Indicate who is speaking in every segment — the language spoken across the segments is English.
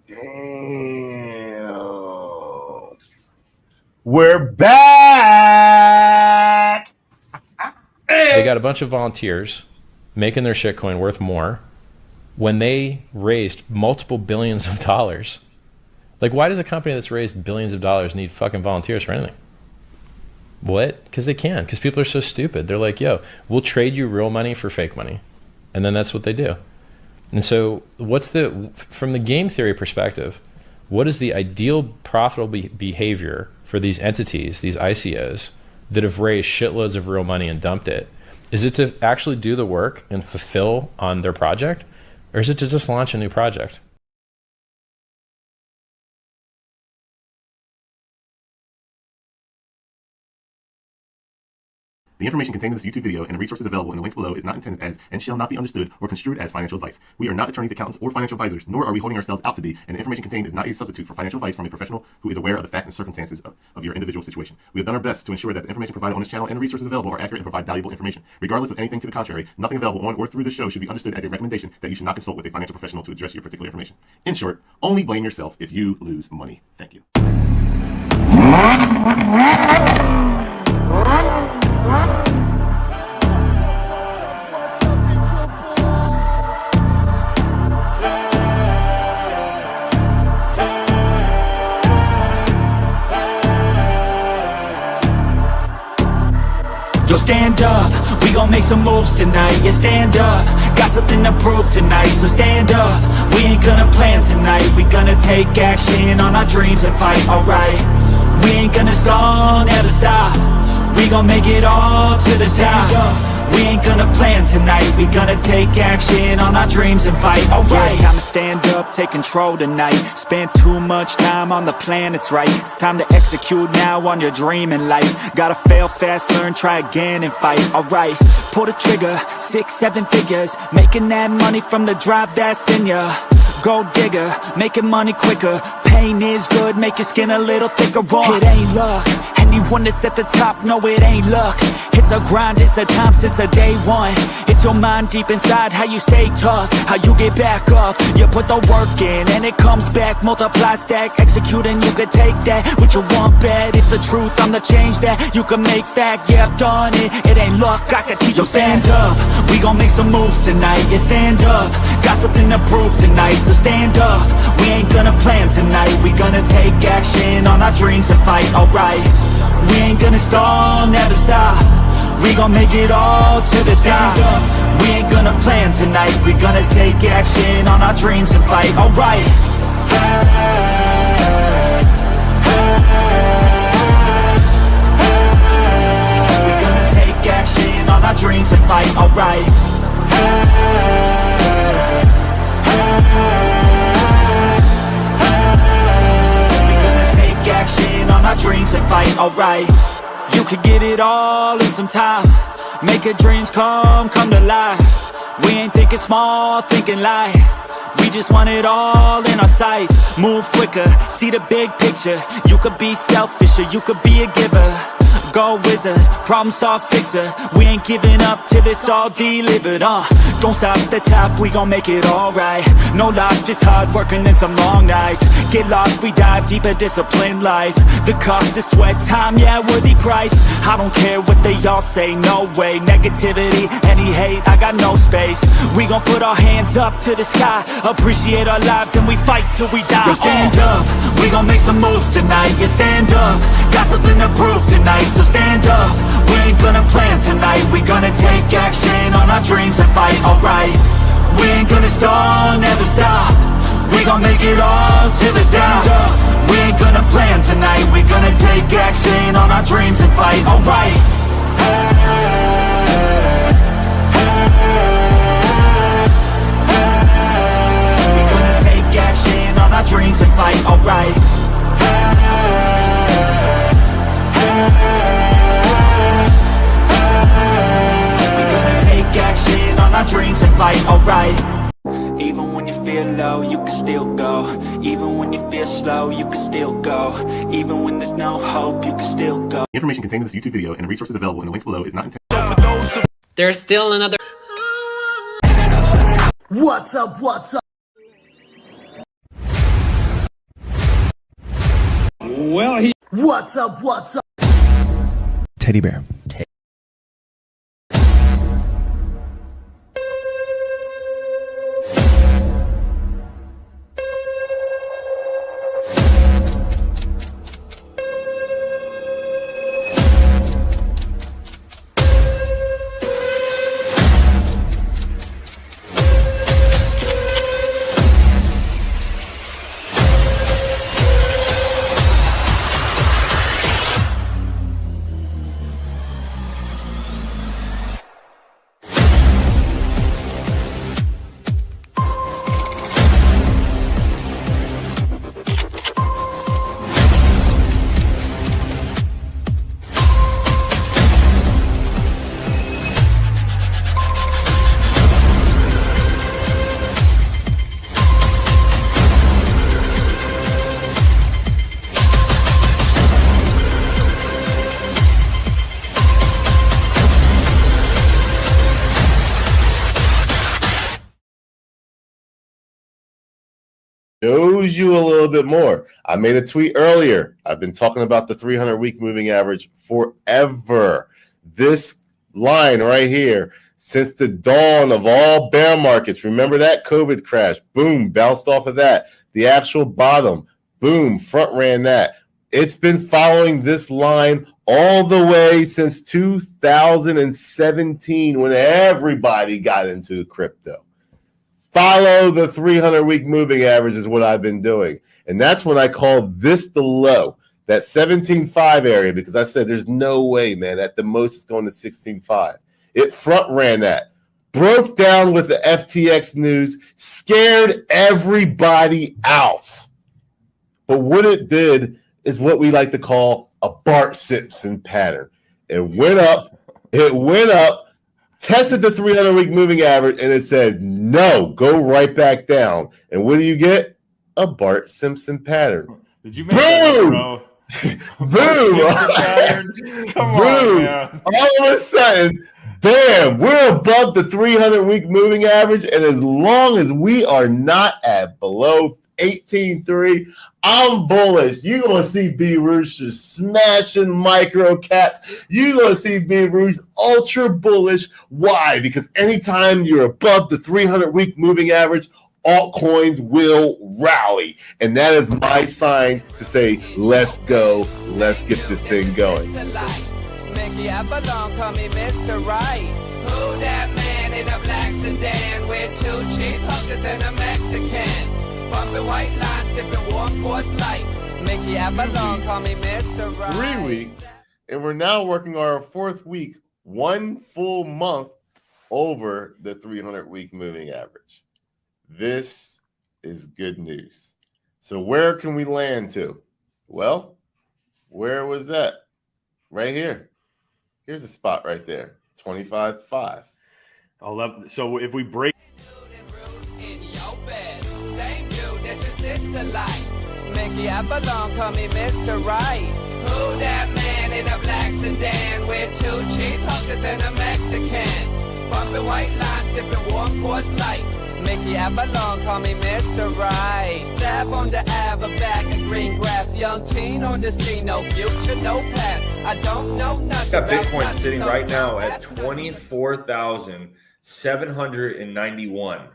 Speaker 1: Damn. We're back.
Speaker 2: They got a bunch of volunteers making their shitcoin worth more when they raised multiple billions of dollars. Like, why does a company that's raised billions of dollars need fucking volunteers for anything? What? Because they can. Because people are so stupid. They're like, yo, we'll trade you real money for fake money. And then that's what they do. And so from the game theory perspective, what is the ideal profitable behavior for these entities, these ICOs, that have raised shitloads of real money and dumped it? Is it to actually do the work and fulfill on their project? Or is it to just launch a new project?
Speaker 3: The information contained in this YouTube video and the resources available in the links below is not intended as and shall not be understood or construed as financial advice. We are not attorneys, accountants, or financial advisors, nor are we holding ourselves out to be, and the information contained is not a substitute for financial advice from a professional who is aware of the facts and circumstances of your individual situation. We have done our best to ensure that the information provided on this channel and the resources available are accurate and provide valuable information. Regardless of anything to the contrary, nothing available on or through this show should be understood as a recommendation that you should not consult with a financial professional to address your particular information. In short, only blame yourself if you lose money. Thank you.
Speaker 4: Yo, stand up, we gon' make some moves tonight. Yeah, stand up, got something to prove tonight. So stand up, we ain't gonna plan tonight. We gonna take action on our dreams and fight, alright. We ain't gonna stall, never stop. We gon' make it all to the top. We ain't gonna plan tonight. We gonna take action on our dreams and fight, alright. Yeah, time to stand up, take control tonight. Spent too much time on the plan, it's right. It's time to execute now on your dream in life. Gotta fail fast, learn, try again and fight, alright. Pull the trigger, 6-7 figures. Making that money from the drive that's in ya. Gold digger, making money quicker. Pain is good, make your skin a little thicker. It ain't luck, anyone that's at the top, no it ain't luck. It's a grind, it's a time since the day one. It's your mind deep inside, how you stay tough, how you get back up. You put the work in and it comes back. Multiply, stack, execute and you can take that. What you want bad, it's the truth, I'm the change that you can make fact. Yeah, I've done it, it ain't luck, I can teach you. Stand up, we gon' make some moves tonight. Yeah, stand up, got something to prove tonight. So stand up, we ain't gonna plan tonight. We gonna take action on our dreams and fight, alright. We ain't gonna stall, never stop. We gon' make it all to the top. We ain't gonna plan tonight. We gonna take action on our dreams and fight, alright. We gonna take action on our dreams and fight, alright. We gonna take action on our dreams and fight, alright. You could get it all in some time. Make your dreams come to life. We ain't thinking small, thinking light. We just want it all in our sights. Move quicker, see the big picture. You could be selfish or you could be a giver. Go wizard, problem solve fixer. We ain't giving up till it's all delivered, Don't stop at the top, we gon' make it alright. No lies, just hard working and some long nights. Get lost, we dive deeper, disciplined life. The cost is sweat, time, yeah, worthy price. I don't care what they all say, no way. Negativity, any hate, I got no space. We gon' put our hands up to the sky. Appreciate our lives and we fight till we die. Yo, stand up, we gon' make some moves tonight. Yeah, stand up, got something to prove tonight. So stand up, we ain't gonna plan tonight. We gonna take action on our dreams and fight, alright. We ain't gonna stall, never stop. We gon' make it all to the top. We ain't gonna plan tonight. We gonna take action on our dreams and fight, alright. We gonna take action on our dreams and fight, alright. Action on our dreams and fight, alright. Even when you feel low, you can still go. Even when you feel slow, you can still go. Even when there's no hope, you can still go.
Speaker 3: The information contained in this YouTube video and the resources available in the links below is not intended.
Speaker 5: There's still another.
Speaker 1: What's up? What's up? What's up? What's up?
Speaker 6: Teddy bear.
Speaker 1: Shows you a little bit more. I made a tweet earlier. I've been talking about the 300-week moving average forever. This line right here, since the dawn of all bear markets, remember that COVID crash? Boom, bounced off of that. The actual bottom, boom, front ran that. It's been following this line all the way since 2017 when everybody got into crypto. Follow the 300-week moving average is what I've been doing. And that's when I called this the low, that 17.5 area, because I said there's no way, man, at the most it's going to 16.5. It front ran that, broke down with the FTX news, scared everybody out. But what it did is what we like to call a Bart Simpson pattern. It went up, tested the 300-week moving average, and it said, no, go right back down. And what do you get? A Bart Simpson pattern.
Speaker 7: Did you make that up, bro?
Speaker 1: Boom!
Speaker 7: Come
Speaker 1: Boom!
Speaker 7: on, man.
Speaker 1: All of a sudden, bam, we're above the 300-week moving average, and as long as we are not at below 18.3, I'm bullish. You're going to see B. Roosh just smashing micro caps. You're going to see B. Roosh ultra bullish. Why? Because anytime you're above the 300-week moving average, altcoins will rally. And that is my sign to say, let's go. Let's get this thing going.
Speaker 8: Mickey Avalon, call me Mr. Right. Who that man in a black sedan with two cheap hookers and a Mexican? Bumping white lines, sipping warm Coors Light. Mickey Avalon, call me Mr. Right.
Speaker 1: 3 weeks, and we're now working our 4th week, 1 full month over the 300-week moving average. This is good news. So where can we land to? Well, where was that? Right here. Here's a spot right there, 25.5.
Speaker 7: So if we break
Speaker 8: Mickey Avalon, call me Mr. Right. Who that man in a black sedan with two cheap hookers and a Mexican? Bumping white lines, sipping warm Coors Light. Mickey Avalon, call me Mr. Right. Stab on the Ave, a bag of green grass. Young teen on the scene, no future, no past. I don't know nothing.
Speaker 9: Got Bitcoin sitting right now at 24,791.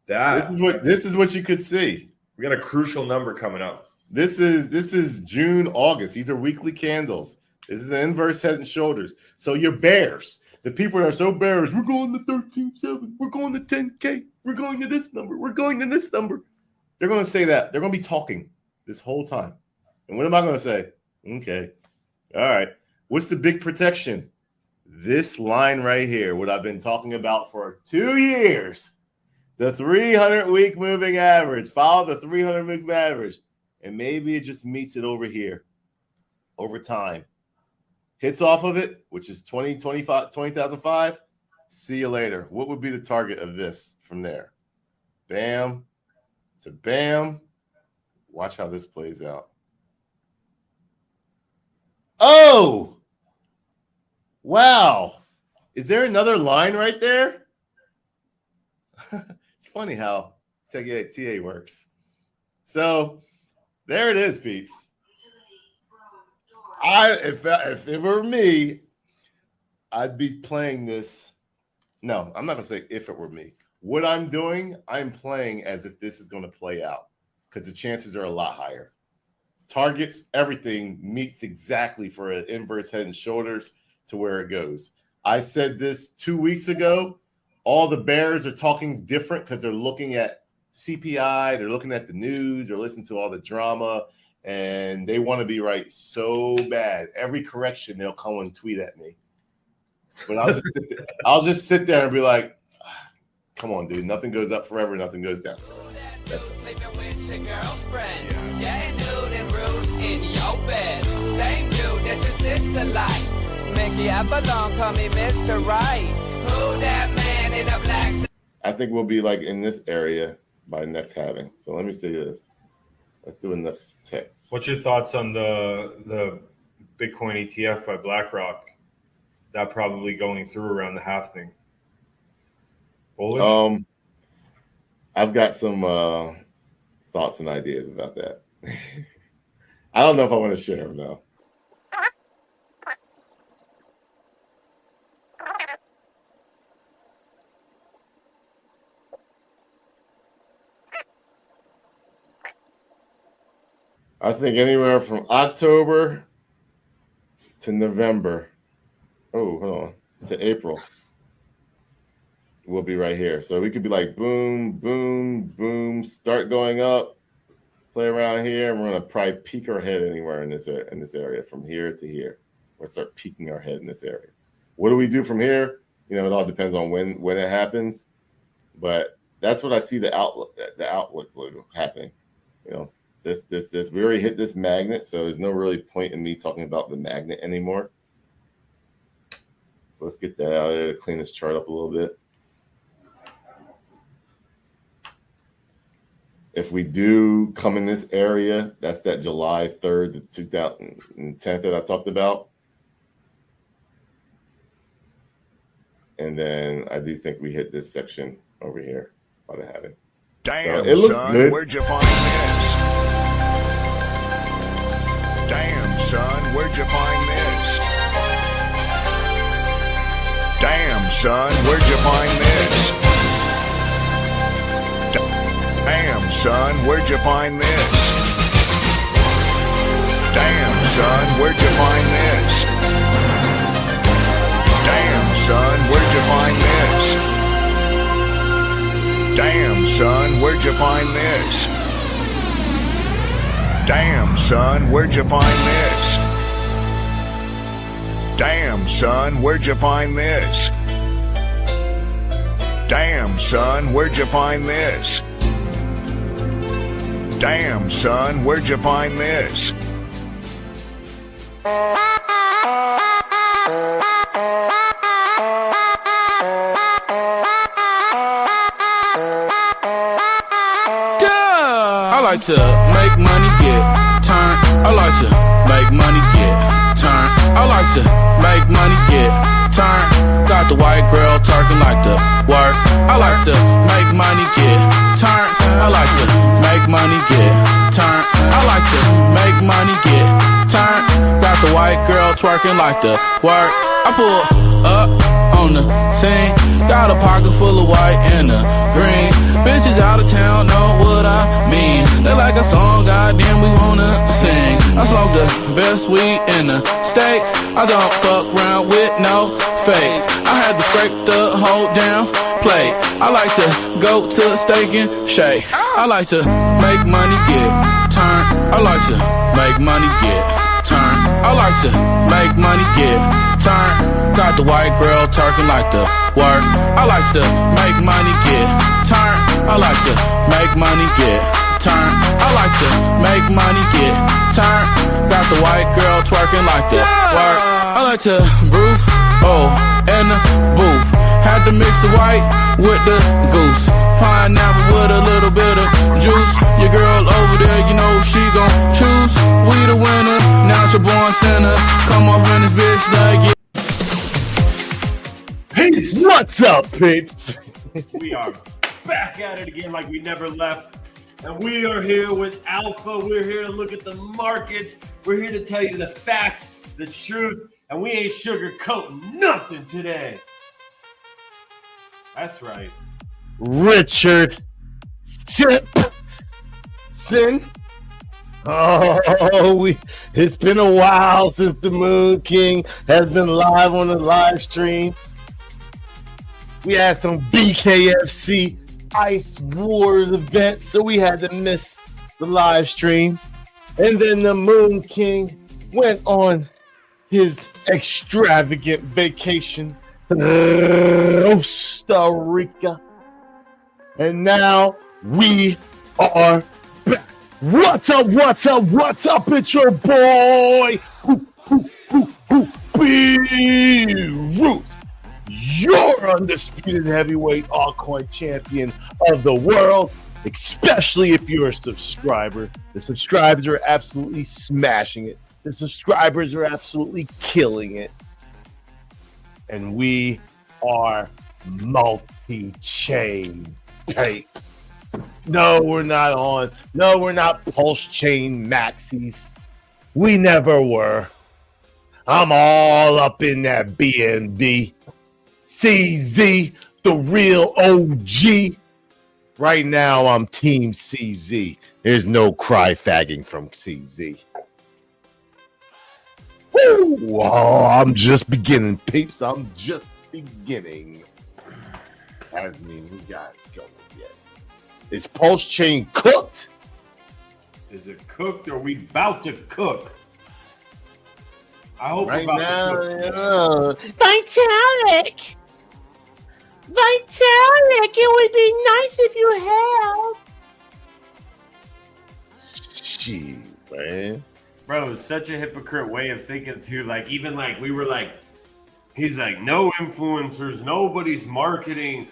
Speaker 1: This is what you could see.
Speaker 9: We got a crucial number coming up.
Speaker 1: This is June, August. These are weekly candles. This is an inverse head and shoulders. So you're bears. The people that are so bearish, we're going to 13.7, we're going to 10K, we're going to this number, we're going to this number. They're going to say that. They're going to be talking this whole time. And what am I going to say? Okay. All right. What's the big protection? This line right here, what I've been talking about for 2 years. The 300-week moving average. Follow the 300-week average. And maybe it just meets it over here over time. Hits off of it, which is 20,005. See you later. What would be the target of this from there? Bam to bam. Watch how this plays out. Oh! Wow. Is there another line right there? It's funny how TA works. So there it is, peeps. If it were me, I'd be playing this. No, I'm not gonna say if it were me. What I'm doing, I'm playing as if this is going to play out because the chances are a lot higher. Targets, everything meets exactly for an inverse head and shoulders to where it goes. I said this 2 weeks ago. All the bears are talking different because they're looking at CPI, they're looking at the news, they're listening to all the drama, and they want to be right so bad. Every correction, they'll come and tweet at me. But I'll just sit there and be like, come on, dude. Nothing goes up forever. Nothing goes down. That's it. I think we'll be like in this area by next halving. So let me see this. Let's do a next text.
Speaker 7: What's your thoughts on the Bitcoin ETF by BlackRock? That probably going through around the halving. Bullish?
Speaker 1: I've got some thoughts and ideas about that. I don't know if I want to share them though. I think anywhere from October to November. Oh, hold on. To April. We'll be right here. So we could be like boom, boom, boom, start going up, play around here, and we're gonna probably peek our head anywhere in this area from here to here. We'll start peeking our head in this area. What do we do from here? You know, it all depends on when it happens. But that's what I see the outlook happening. You know, this. We already hit this magnet, so there's no really point in me talking about the magnet anymore. So let's get that out of there to clean this chart up a little bit. If we do come in this area, that's that July 3rd to 2010 that I talked about. And then I do think we hit this section over here by the halving.
Speaker 10: Damn,
Speaker 1: so it looks
Speaker 10: son,
Speaker 1: good.
Speaker 10: Where'd you find this? Damn, son, where'd you find this? Damn, son, where'd you find this? Damn, son, where'd you find this? Damn, son, where'd you find this? Damn, son, where'd you find this? Damn, son, where'd you find this? Damn, son, where'd you find this? Damn, son, where'd you find this? Damn, son, where'd you find this? Damn, son, where'd you find this?
Speaker 11: I like to make money, get turned. I like to make money, get turned. I like to make money, get turned. Got the white girl talking like the work. I like to make money, get turned. I like to make money, get turned. I like to make money, get turned. Got the white girl twerking like the work. I pull up on the scene. Got a pocket full of white and a green. Bitches out of town know what I mean. They like a song, goddamn, we wanna sing. I smoke the best weed in the States. I don't fuck around with no fakes. I had to scrape the whole damn plate. I like to go to Steak and Shake. I like to make money, get turned. I like to make money, get turned. I like to make money, get turned. Got the white girl talking like the work. I like to make money, get turned. I like to make money, get turned. I like to make money, get turned. Got the white girl twerking like the work. I like to roof, in the booth. Had to mix the white with the goose. Pineapple with a little bit of juice. Your girl over there, you know she gon' choose. We the winner, natural born sinner. Come off in this bitch like yeah.
Speaker 1: Peace. What's up, peeps?
Speaker 7: We are back at it again like we never left.
Speaker 12: And we are here with Alpha. We're here to look at the markets. We're here to tell you the facts, the truth, and we ain't sugarcoating nothing today. That's right.
Speaker 1: Richard Simpson. Oh, it's been a while since the Moon King has been live on the live stream. We had some BKFC Ice Wars events, so we had to miss the live stream. And then the Moon King went on his extravagant vacation to Costa Rica. And now we are back. What's up? It's your boy, B-Root, your undisputed heavyweight altcoin champion of the world, especially if you're a subscriber. The subscribers are absolutely smashing it. The subscribers are absolutely killing it. And we are multi-chain tape. No, we're not on. No, we're not Pulsechain maxis. We never were. I'm all up in that BNB. CZ, the real OG. Right now, I'm Team CZ. There's no cryfagging from CZ. Woo! Oh, I'm just beginning, peeps. I'm just beginning. That doesn't mean we got it going yet. Is Pulsechain cooked?
Speaker 12: Is it cooked or we about to cook? I hope
Speaker 1: right
Speaker 12: we're
Speaker 1: now,
Speaker 12: about to cook.
Speaker 1: Vitalik! Vitalik, it would be nice if you helped. Gee, man.
Speaker 12: Bro, it's such a hypocrite way of thinking too. Like, even like we were like, he's like, no influencers, nobody's marketing.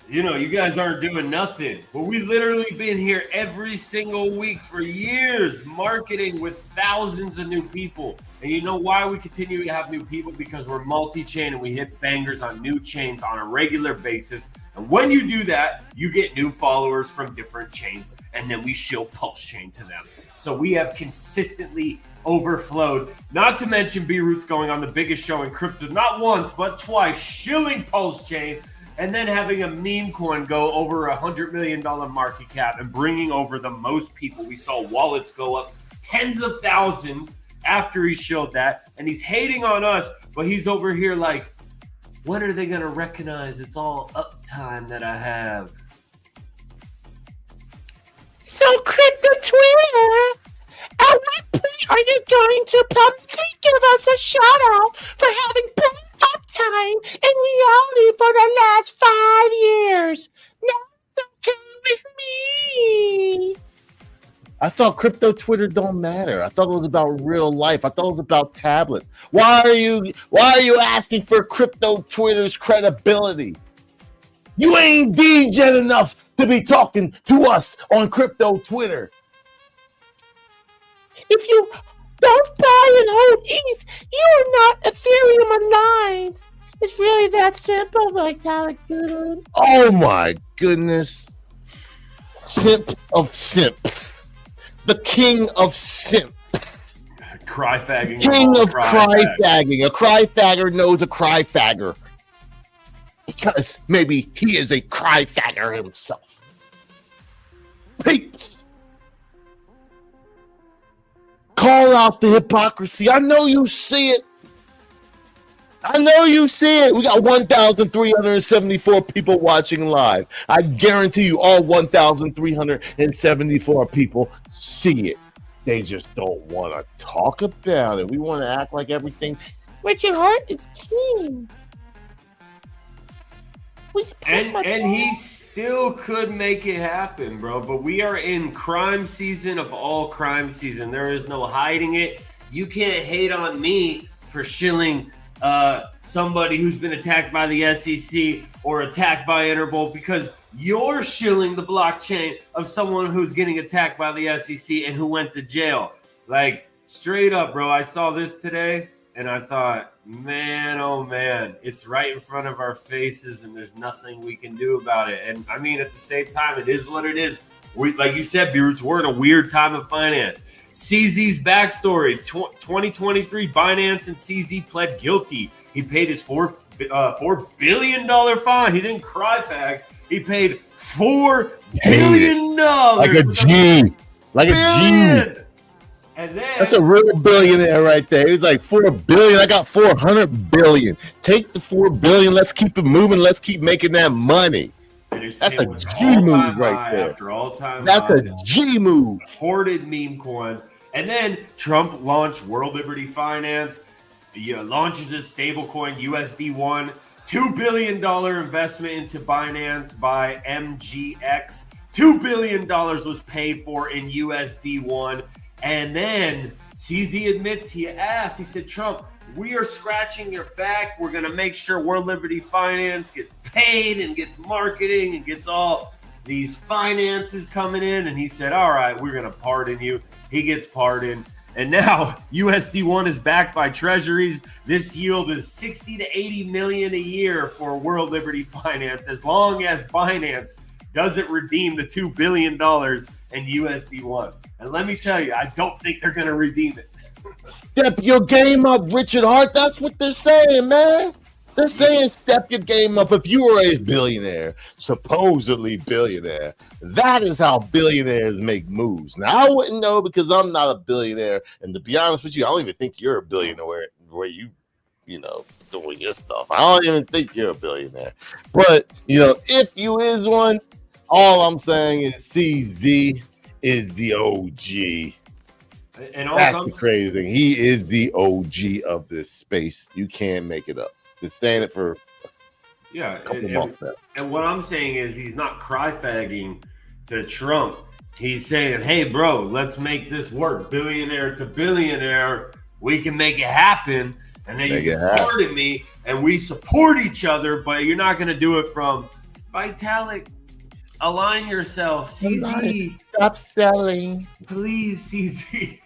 Speaker 12: You guys aren't doing nothing. Well, we literally been here every single week for years, marketing with thousands of new people. And you know why we continue to have new people? Because we're multi-chain and we hit bangers on new chains on a regular basis. And when you do that, you get new followers from different chains, and then we shill Pulsechain to them. So we have consistently overflowed. Not to mention B-Root's going on the biggest show in crypto, not once, but twice, shilling Pulsechain, and then having a meme coin go over $100 million market cap and bringing over the most people. We saw wallets go up tens of thousands after he showed that, and he's hating on us, but he's over here like, when are they going to recognize it's all uptime that I have?
Speaker 1: So, Crypto Twitter, at what point are you going to publicly give us a shout out for having built uptime in reality for the last 5 years? Now it's okay with me. I thought Crypto Twitter don't matter. I thought it was about real life. I thought it was about tablets. Why are you asking for Crypto Twitter's credibility? You ain't degen enough to be talking to us on Crypto Twitter. If you don't buy and hold ETH, you are not Ethereum aligned. It's really that simple, Vitalik dude. Oh my goodness. Simp of simps. The king of simps.
Speaker 12: Cryfagging.
Speaker 1: King of cryfagging. A cryfagger knows a cryfagger. Because maybe he is a cryfagger himself. Peeps. Call out the hypocrisy. I know you see it. We got 1,374 people watching live. I guarantee you all 1,374 people see it. They just don't want to talk about it. We want to act like everything. Richard Hart is king.
Speaker 12: And he still could make it happen, bro. But we are in crime season of all crime season. There is no hiding it. You can't hate on me for shilling somebody who's been attacked by the SEC or attacked by Interpol, because you're shilling the blockchain of someone who's getting attacked by the SEC and who went to jail. Like, straight up, bro. I saw this today and I thought, man, oh man, it's right in front of our faces and there's nothing we can do about it. And I mean, at the same time, it is what it is. like you said, B-Roots, we're in a weird time of finance. CZ's backstory: 2023, Binance and CZ pled guilty. He paid his $4 billion fine. He didn't Cryfag. He paid $4 billion.
Speaker 1: Like a G. Like a G.
Speaker 12: And then
Speaker 1: that's a real billionaire right there. He was like $4 billion. I got 400 billion. Take the 4 billion. Let's keep it moving. Let's keep making that money. That's a G move right there.
Speaker 12: After all time,
Speaker 1: that's a G move.
Speaker 12: Hoarded meme coins. And then Trump launched World Liberty Finance. He launches his stablecoin USD1. $2 billion investment into Binance by MGX. $2 billion was paid for in USD1. And then CZ admits he said, Trump, we are scratching your back. We're going to make sure World Liberty Finance gets paid and gets marketing and gets all these finances coming in. And he said, all right, we're going to pardon you. He gets pardoned. And now USD1 is backed by treasuries. This yield is 60 to 80 million a year for World Liberty Finance, as long as Binance doesn't redeem the $2 billion in USD1. And let me tell you, I don't think they're going to redeem it.
Speaker 1: Step your game up, Richard Hart. That's what they're saying, man. They're saying step your game up. If you were a billionaire, supposedly billionaire, that is how billionaires make moves. Now, I wouldn't know because I'm not a billionaire. And to be honest with you, I don't even think you're a billionaire where you doing your stuff. I don't even think you're a billionaire. But, if you is one, all I'm saying is CZ is the OG.
Speaker 12: And
Speaker 1: that's the crazy thing. He is the OG of this space. You can't make it up. Been saying it for a couple months now.
Speaker 12: And what I'm saying is he's not cry-fagging to Trump. He's saying, hey, bro, let's make this work. Billionaire to billionaire. We can make it happen. And then you can pardon me. And we support each other. But you're not going to do it from Vitalik. Align yourself. CZ.
Speaker 1: Stop selling.
Speaker 12: Please, CZ.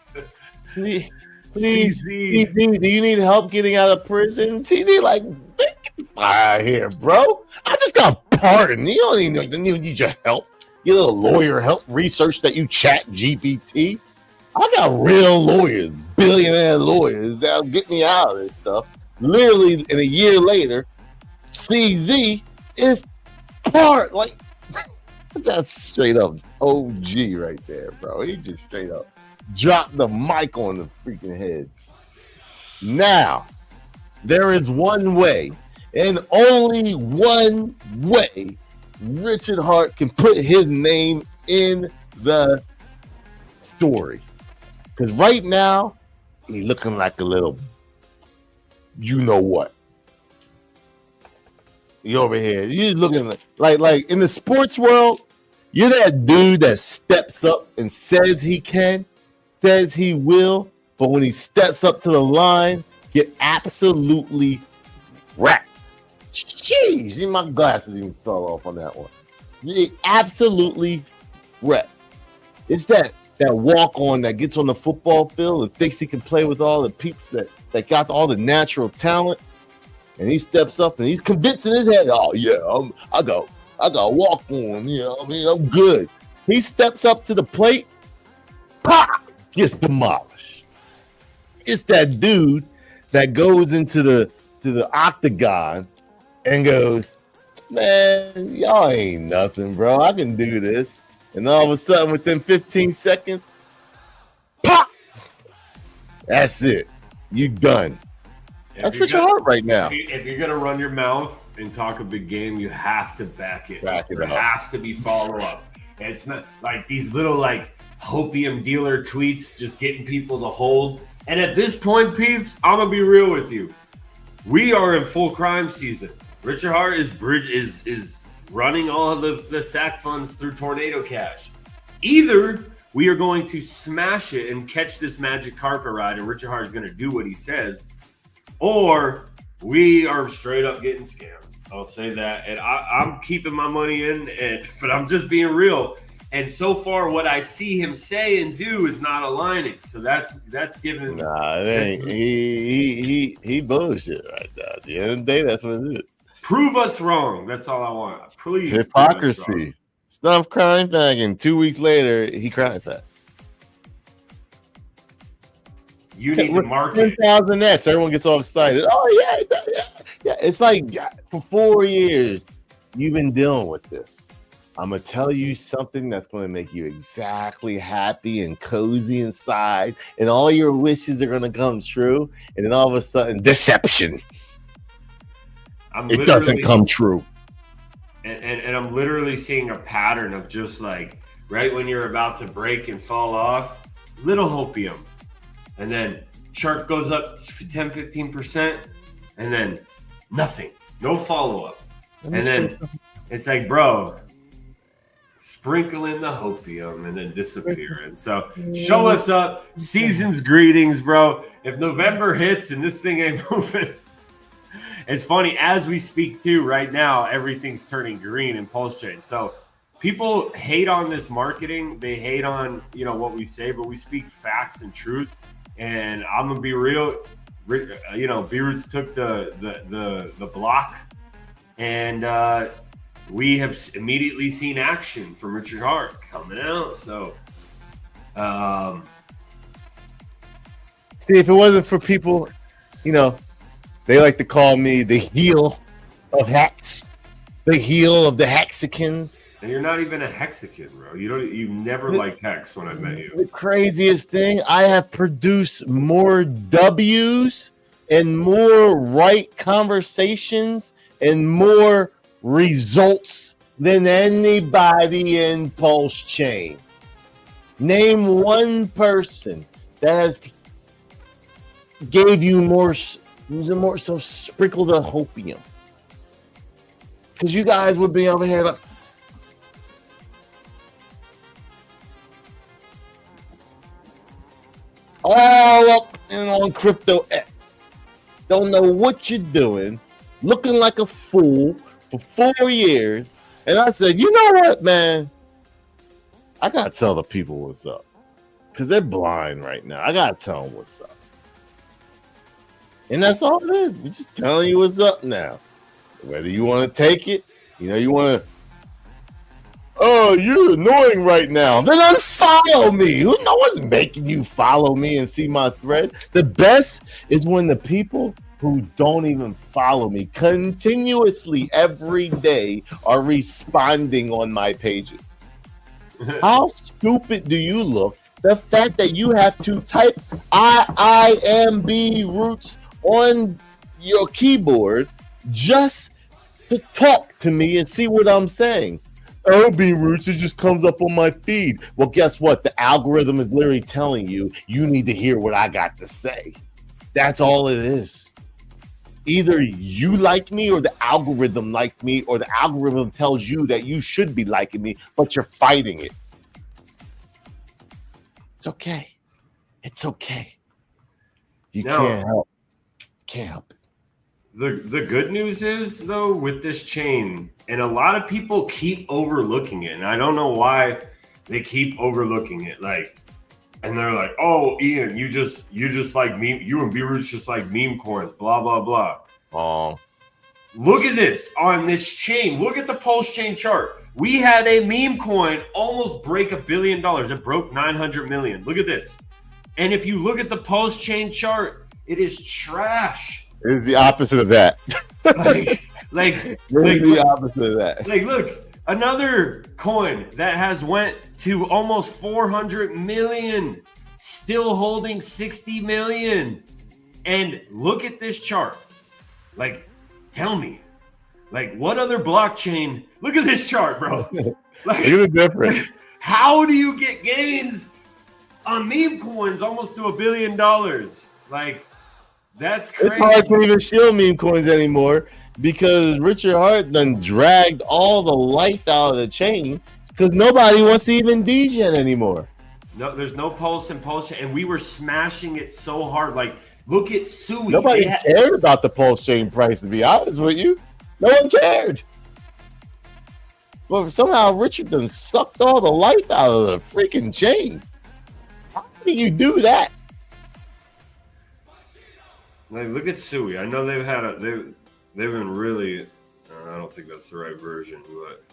Speaker 1: Please, CZ, do you need help getting out of prison? CZ, like, get the out of here, bro. I just got pardoned. You don't even need your help. Your little lawyer help research that you chat GPT. I got real lawyers, billionaire lawyers that'll get me out of this stuff. Literally, in a year later, CZ is part. Like, that's straight up OG right there, bro. He just straight up dropped the mic on the freaking heads. Now, there is one way, and only one way, Richard Hart can put his name in the story. Because right now, he's looking like a little, you know what. You over here, you're looking like in the sports world, you're that dude that steps up and says he can, says he will, but when he steps up to the line, get absolutely wrecked. Jeez, my glasses even fell off on that one. You absolutely wrecked. It's that walk-on that gets on the football field and thinks he can play with all the peeps that got all the natural talent, and he steps up and he's convincing his head, oh yeah, I got walk on, I'm good. He steps up to the plate, pop, gets demolished. It's that dude that goes into the octagon and goes, man, y'all ain't nothing, bro. I can do this. And all of a sudden, within 15 seconds, pop! That's it. You done. That's Richard Hart right now.
Speaker 12: If you're going to run your mouth and talk a big game, you have to back it. There has to be follow-up. It's not like these little hopium dealer tweets just getting people to hold. And at this point, peeps, I'm going to be real with you. We are in full crime season. Richard Hart is running all of the SAC funds through Tornado Cash. Either we are going to smash it and catch this magic carpet ride and Richard Hart is going to do what he says, or we are straight up getting scammed. I'll say that. And I'm keeping my money in, but I'm just being real. And so far, what I see him say and do is not aligning. So that's giving.
Speaker 1: Nah, it ain't. He bullshit right now. At the end of the day, that's what it is.
Speaker 12: Prove us wrong. That's all I want. Please.
Speaker 1: Hypocrisy. Snuff Cryfagging. 2 weeks later, he cried that.
Speaker 12: You need to market
Speaker 1: 10,000x. Everyone gets all excited. Oh yeah. It's like for 4 years, you've been dealing with this. I'm gonna tell you something that's gonna make you exactly happy and cozy inside, and all your wishes are gonna come true. And then all of a sudden, deception. It doesn't come true.
Speaker 12: And I'm literally seeing a pattern of just like right when you're about to break and fall off, little hopium. And then chart goes up 10-15%, and then nothing, no follow-up. And then it's like, bro, sprinkle in the hopium and then disappear. And so show us up. Season's greetings, bro. If November hits and this thing ain't moving, it's funny, as we speak too, right now, everything's turning green in Pulsechain. So people hate on this marketing. They hate on, what we say, but we speak facts and truth. And I'm gonna be real, B-Roots took the block, and we have immediately seen action from Richard Hart coming out. So,
Speaker 1: see, if it wasn't for people, they like to call me the heel of hacks, the heel of the Hexicans.
Speaker 12: And you're not even a Hexican, bro. You never liked Hex when I met you.
Speaker 1: The craziest thing, I have produced more W's and more right conversations and more results than anybody in Pulsechain. Name one person that has gave you more, so sprinkle the hopium. Because you guys would be over here like, all up and on crypto X. Don't know what you're doing, looking like a fool for 4 years. And I said, you know what, man? I gotta tell the people what's up. Because they're blind right now. I gotta tell them what's up. And that's all it is. We're just telling you what's up now. Whether you want to take it, you want to, oh, you're annoying right now, then unfollow me. No one's making you follow me and see my thread. The best is when the people who don't even follow me continuously every day are responding on my pages. How stupid do you look? The fact that you have to type IIMB roots on your keyboard just to talk to me and see what I'm saying. LB Roots, it just comes up on my feed. Well, guess what? The algorithm is literally telling you need to hear what I got to say. That's all it is. Either you like me or the algorithm likes me, or the algorithm tells you that you should be liking me, but you're fighting it. It's okay. It's okay. You can't help. Can't help it.
Speaker 12: The good news is, though, with this chain, and a lot of people keep overlooking it, and I don't know why they keep overlooking it. And they're like, "Oh, Ian, you just like meme. You and B-Roots just like meme coins. Blah blah blah."
Speaker 1: Oh,
Speaker 12: look at this on this chain. Look at the Pulsechain chart. We had a meme coin almost break $1 billion. It broke 900 million. Look at this. And if you look at the Pulsechain chart, it is trash.
Speaker 1: It is the opposite of that.
Speaker 12: the
Speaker 1: opposite of that.
Speaker 12: Look, another coin that has went to almost 400 million, still holding 60 million. And look at this chart. Tell me, what other blockchain? Look at this chart, bro.
Speaker 1: Look at the difference.
Speaker 12: How do you get gains on meme coins almost to $1 billion? That's crazy.
Speaker 1: It's hard to even shield meme coins anymore because Richard Hart done dragged all the life out of the chain because nobody wants to even DJ anymore.
Speaker 12: No, there's no pulse and Pulsechain, and we were smashing it so hard. Look at Sui.
Speaker 1: Nobody cared about the Pulsechain price, to be honest with you. No one cared. But somehow Richard done sucked all the life out of the freaking chain. How do you do that?
Speaker 12: Look at Sui. I know they've been really. I don't think that's the right version, but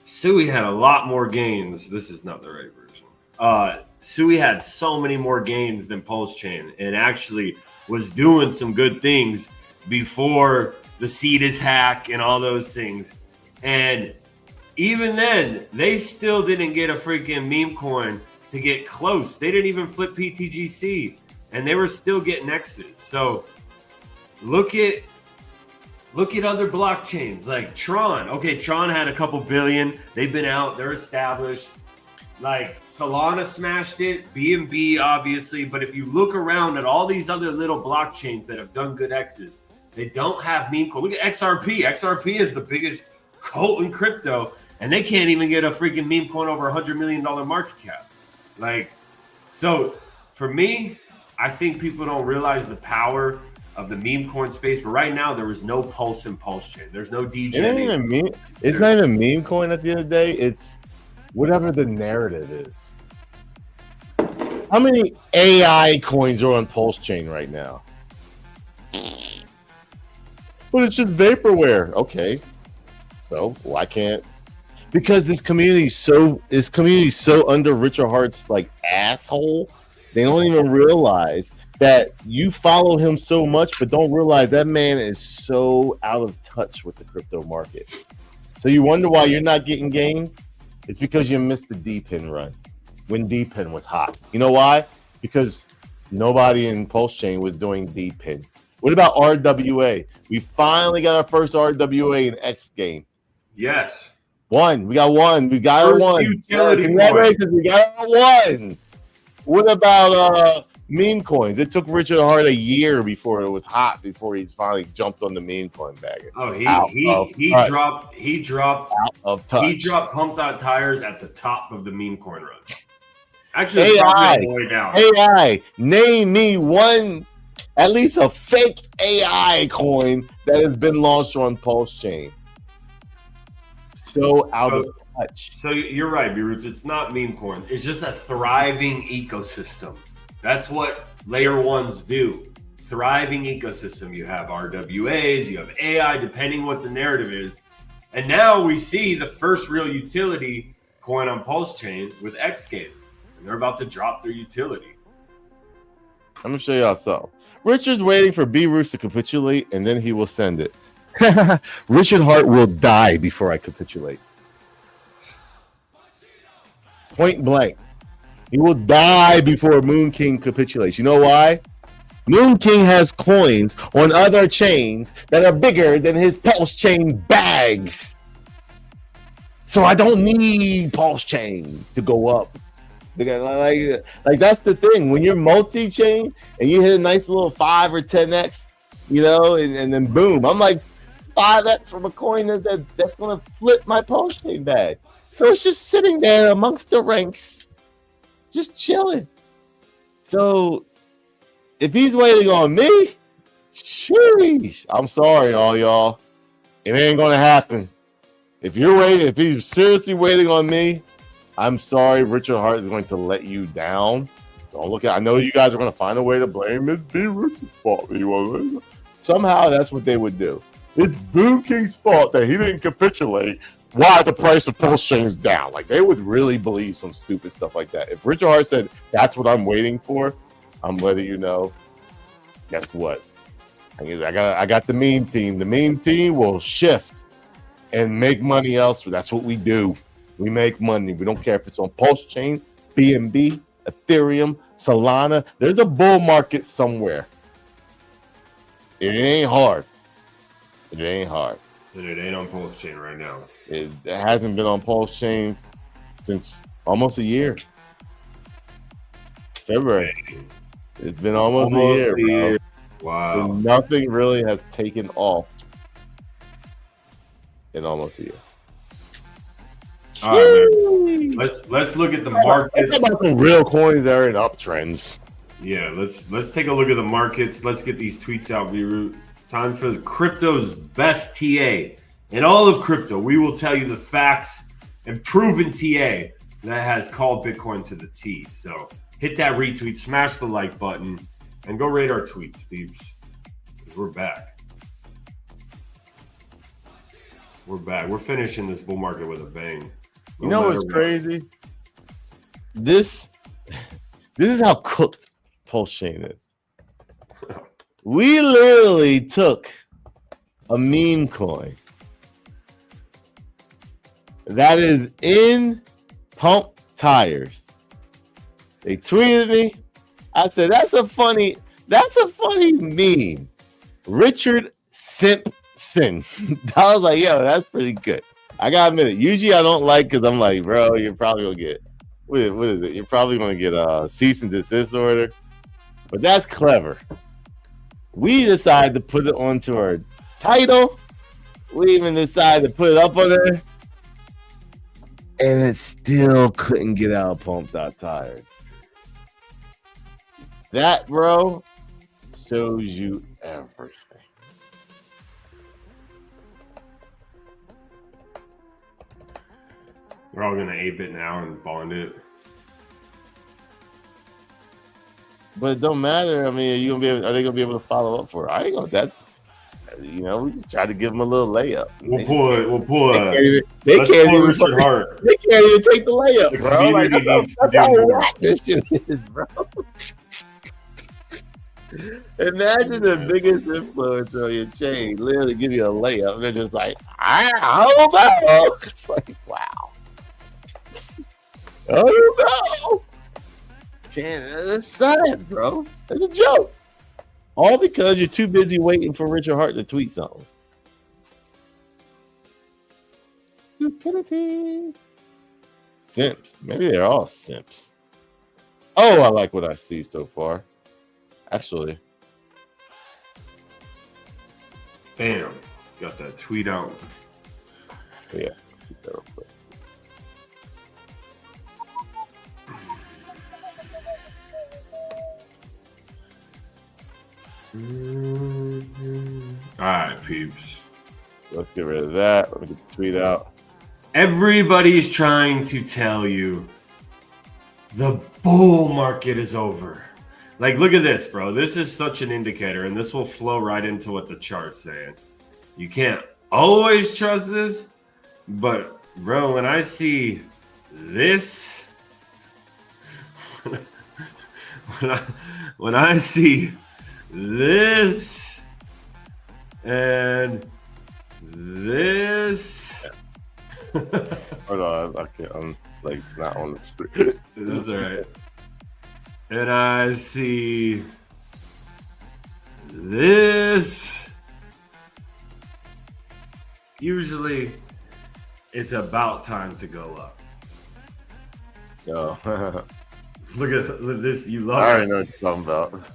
Speaker 12: Sui had a lot more gains. This is not the right version. Sui had so many more gains than Pulsechain, and actually was doing some good things before the Cetus hack and all those things. And even then, they still didn't get a freaking meme coin to get close. They didn't even flip PTGC, and they were still getting X's. So look at other blockchains like Tron. Okay, Tron had a couple billion. They've been out. They're established. Like Solana smashed it. BNB obviously. But if you look around at all these other little blockchains that have done good X's, they don't have meme coin. Look at XRP. XRP is the biggest cult in crypto, and they can't even get a freaking meme coin over $100 million market cap. Like, so for me, I think people don't realize the power of the meme coin space. But right now, there is no Pulse in Pulsechain. There's no DJ.
Speaker 1: It's not even meme coin at the end of the day. It's whatever the narrative is. How many AI coins are on Pulsechain right now? But it's just vaporware. Okay. So why can't? Because this community so under Richard Hart's like asshole. They don't even realize that you follow him so much, but don't realize that man is so out of touch with the crypto market. So you wonder why you're not getting gains? It's because you missed the D-pin run when D-pin was hot. You know why? Because nobody in Pulsechain was doing D-pin. What about RWA? We finally got our first RWA in X game.
Speaker 12: Yes.
Speaker 1: One. We got one. We got
Speaker 12: first
Speaker 1: one. Congratulations. We got one. What about meme coins? It took Richard Hart a year before it was hot, before he finally jumped on the meme coin bagger.
Speaker 12: Oh, he dropped pumped out tires at the top of the meme coin run. Actually,
Speaker 1: AI,
Speaker 12: on the way down.
Speaker 1: AI, name me one, at least a fake AI coin that has been launched on Pulsechain. So out of touch.
Speaker 12: So you're right, B-Roots. It's not meme coin. It's just a thriving ecosystem. That's what layer ones do. Thriving ecosystem. You have RWAs, you have AI, depending what the narrative is. And now we see the first real utility coin on Pulsechain with Xgame. And they're about to drop their utility.
Speaker 1: I'm going to show y'all something. Richard's waiting for B-Roots to capitulate, and then he will send it. Richard Hart will die before I capitulate. Point blank. He will die before Moon King capitulates. You know why? Moon King has coins on other chains that are bigger than his Pulsechain bags. So I don't need Pulsechain to go up. Because like that's the thing. When you're multi-chain and you hit a nice little 5 or 10x, you know, and then boom, I'm like 5x from a coin that's going to flip my Pulsechain bag. So it's just sitting there amongst the ranks, just chilling. So if he's waiting on me, sheesh, I'm sorry, all y'all. It ain't going to happen. If he's seriously waiting on me, I'm sorry, Richard Hart is going to let you down. Don't look at. I know you guys are going to find a way to blame it. B-Roots' fault. Somehow that's what they would do. It's Boom King's fault that he didn't capitulate. Why the price of Pulsechain is down? Like they would really believe some stupid stuff like that. If Richard Hart said that's what I'm waiting for, I'm letting you know. Guess what? I got the meme team. The meme team will shift and make money elsewhere. That's what we do. We make money. We don't care if it's on Pulsechain, BNB, Ethereum, Solana. There's a bull market somewhere. It ain't hard. It ain't hard.
Speaker 12: And it ain't on Pulsechain right now.
Speaker 1: It hasn't been on Pulsechain since almost a year. February. It's been almost a year.
Speaker 12: Wow.
Speaker 1: And nothing really has taken off in almost a year.
Speaker 12: All right, man. Let's look at the markets.
Speaker 1: Let's talk about some real coins that are in uptrends.
Speaker 12: Yeah, let's take a look at the markets. Let's get these tweets out, V-Root. Time for the crypto's best TA. In all of crypto, we will tell you the facts and proven TA that has called Bitcoin to the T. So hit that retweet, smash the like button, and go rate our tweets, peeps. Because we're back. We're back. We're finishing this bull market with a bang.
Speaker 1: You know what's crazy? This is how cooked Pulsechain is. We literally took a meme coin that is in pump tires. They tweeted me. I said, that's a funny meme. Richard Simpson. I was like, yo, that's pretty good. I gotta admit it. Usually I don't like because I'm like, bro, you're probably gonna get what is it? You're probably gonna get a cease and desist order. But that's clever. We decided to put it onto our title. We even decided to put it up on there. And it still couldn't get out of pump.tires. That, bro, shows you everything.
Speaker 12: We're all gonna ape it now and bond it.
Speaker 1: But it don't matter. I mean, are they gonna be able to follow up for it? I ain't gonna. That's, you know, we just try to give them a little layup.
Speaker 12: We'll pull it.
Speaker 1: They can't even
Speaker 12: Richard Hart.
Speaker 1: They can't even take the layup,
Speaker 12: The
Speaker 1: bro. Like,
Speaker 12: community needs to
Speaker 1: that's
Speaker 12: do
Speaker 1: how
Speaker 12: more.
Speaker 1: whack this shit is, bro. Imagine the biggest influencer on your chain literally give you a layup. They're just like, I don't know. It's like, wow. I don't know. It's sad, bro. It's a joke. All because you're too busy waiting for Richard Hart to tweet something. Stupidity. Simps. Maybe they're all simps. Oh, I like what I see so far. Actually.
Speaker 12: Bam. Got that tweet out.
Speaker 1: Yeah. Keep that real quick.
Speaker 12: All right, peeps.
Speaker 1: Let's get rid of that. Let me get the tweet out.
Speaker 12: Everybody's trying to tell you the bull market is over. Like, look at this, bro. This is such an indicator, and this will flow right into what the chart's saying. You can't always trust this, but, bro, when I see this, when I see this and this.
Speaker 1: Hold on, I can't. I'm like not on the screen.
Speaker 12: That's all right. And I see this. Usually, it's about time to go up.
Speaker 1: Oh.
Speaker 12: Look at this. You love
Speaker 1: I already
Speaker 12: it.
Speaker 1: know what you're talking about.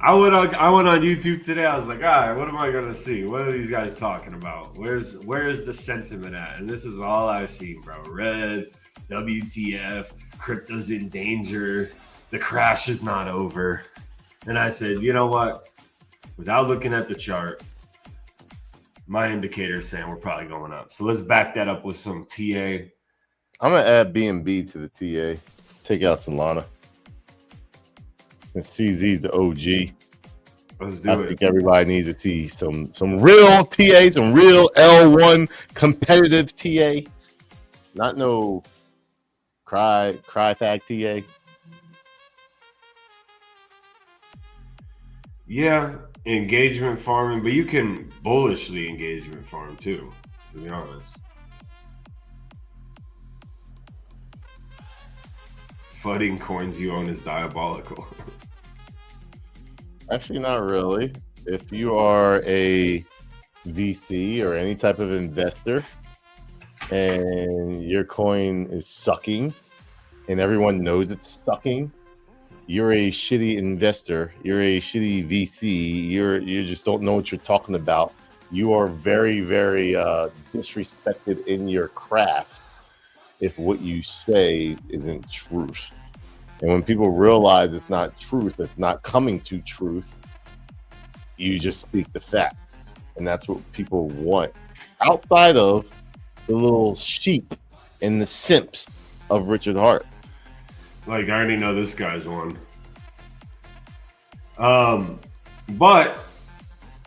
Speaker 12: I went on YouTube today. I was like, all right, what am I gonna see? What are these guys talking about? Where's the sentiment at? And this is all I've seen, bro. Red, WTF, crypto's in danger, the crash is not over. And I said, you know what? Without looking at the chart, my indicator is saying we're probably going up. So let's back that up with some TA.
Speaker 1: I'm gonna add BNB to the TA. Take out Solana. And CZ's the OG.
Speaker 12: Let's do
Speaker 1: I
Speaker 12: it.
Speaker 1: think everybody needs to see some real TA, some real L1 competitive TA. Not no Cryfag TA.
Speaker 12: Yeah, engagement farming, but you can bullishly engagement farm too, to be honest. Fudding coins you own is diabolical.
Speaker 1: Actually, not really. If you are a VC or any type of investor and your coin is sucking and everyone knows it's sucking, you're a shitty investor. You're a shitty VC. You just don't know what you're talking about. You are very, very disrespected in your craft if what you say isn't truth. And when people realize it's not truth, it's not coming to truth, you just speak the facts. And that's what people want. Outside of the little sheep and the simps of Richard Hart.
Speaker 12: Like, I already know this guy's one. But,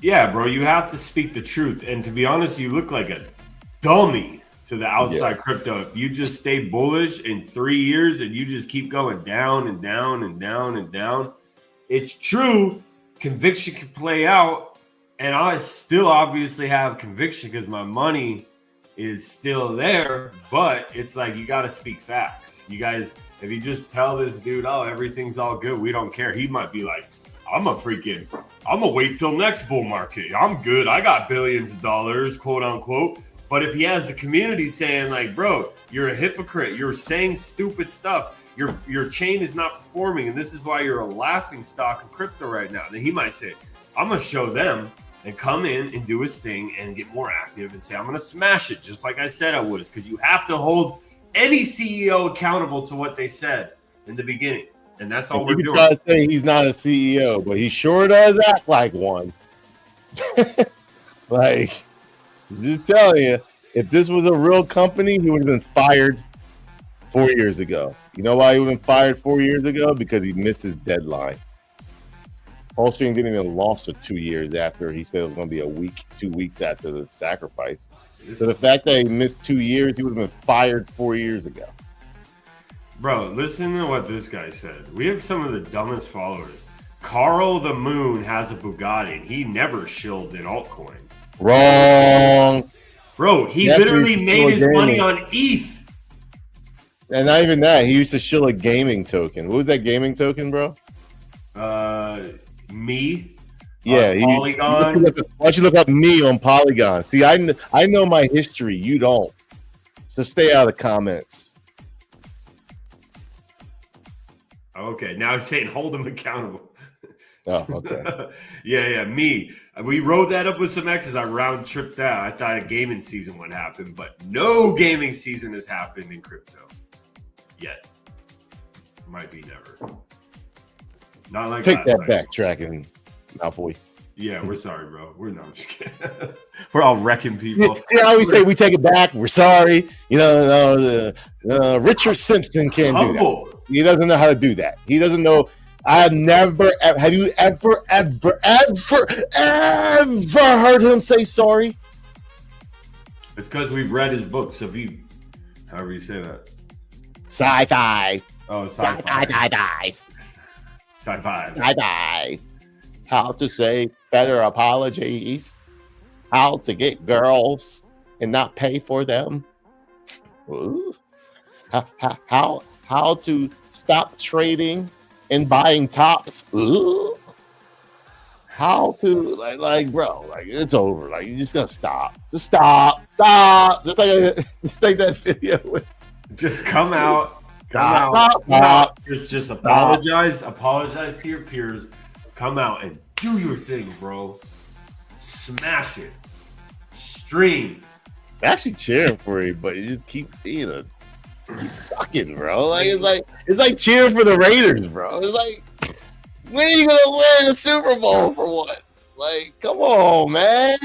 Speaker 12: yeah, bro, you have to speak the truth. And to be honest, you look like a dummy to the outside crypto. If you just stay bullish in 3 years and you just keep going down and down and down and down, it's true. Conviction can play out. And I still obviously have conviction because my money is still there. But it's like, you got to speak facts. You guys, if you just tell this dude, oh, everything's all good, we don't care. He might be like, I'm gonna wait till next bull market. I'm good. I got billions of dollars, quote unquote. But if he has the community saying like, bro, you're a hypocrite, you're saying stupid stuff, your chain is not performing, and this is why you're a laughing stock of crypto right now, then he might say, I'm gonna show them and come in and do his thing and get more active and say, I'm gonna smash it just like I said I was, because you have to hold any CEO accountable to what they said in the beginning. And that's all we're doing.
Speaker 1: Try to say he's not a CEO, but he sure does act like one. Like, just telling you, if this was a real company, he would have been fired 4 years ago. You know why he would have been fired 4 years ago? Because he missed his deadline. Pulsechain didn't even launch for 2 years after he said it was going to be 2 weeks after the sacrifice. So the fact that he missed 2 years, he would have been fired 4 years ago.
Speaker 12: Bro, listen to what this guy said. We have some of the dumbest followers. Carl the Moon has a Bugatti, and he never shilled an altcoin.
Speaker 1: Wrong.
Speaker 12: Bro, he literally made his money on ETH.
Speaker 1: And not even that. He used to shill a gaming token. What was that gaming token, bro?
Speaker 12: Me.
Speaker 1: Yeah.
Speaker 12: Polygon.
Speaker 1: Why don't you look up me on Polygon? See, I know my history. You don't. So stay out of the comments.
Speaker 12: Okay, now he's saying hold him accountable.
Speaker 1: Oh, okay.
Speaker 12: yeah, me. We rode that up with some X's. I round tripped out. I thought a gaming season would happen, but no gaming season has happened in crypto yet. Might be never. Not like
Speaker 1: Take that backtracking, Malfoy.
Speaker 12: Yeah, we're sorry, bro. We're not just kidding. We're all wrecking people.
Speaker 1: Yeah, I always say we take it back. We're sorry. You know, Richard Simpson can't do that. He doesn't know how to do that. He doesn't know. Have you ever heard him say sorry?
Speaker 12: It's because we've read his book. So however you say that.
Speaker 1: Sci-fi.
Speaker 12: Oh, sci-fi.
Speaker 1: Sci-fi. How to say better apologies. How to get girls and not pay for them. Ooh. How to stop trading and buying tops. Ooh. How to bro, it's over. Like, you just gotta stop. Just stop. Just take that video.
Speaker 12: Just come out. Stop. Just apologize. Apologize to your peers. Come out and do your thing, bro. Smash it. Stream.
Speaker 1: I'm actually cheering for you, but you just keep keep sucking, bro. Like it's like cheering for the Raiders, bro. It's like, when are you gonna win the Super Bowl for once? Like, come on, man.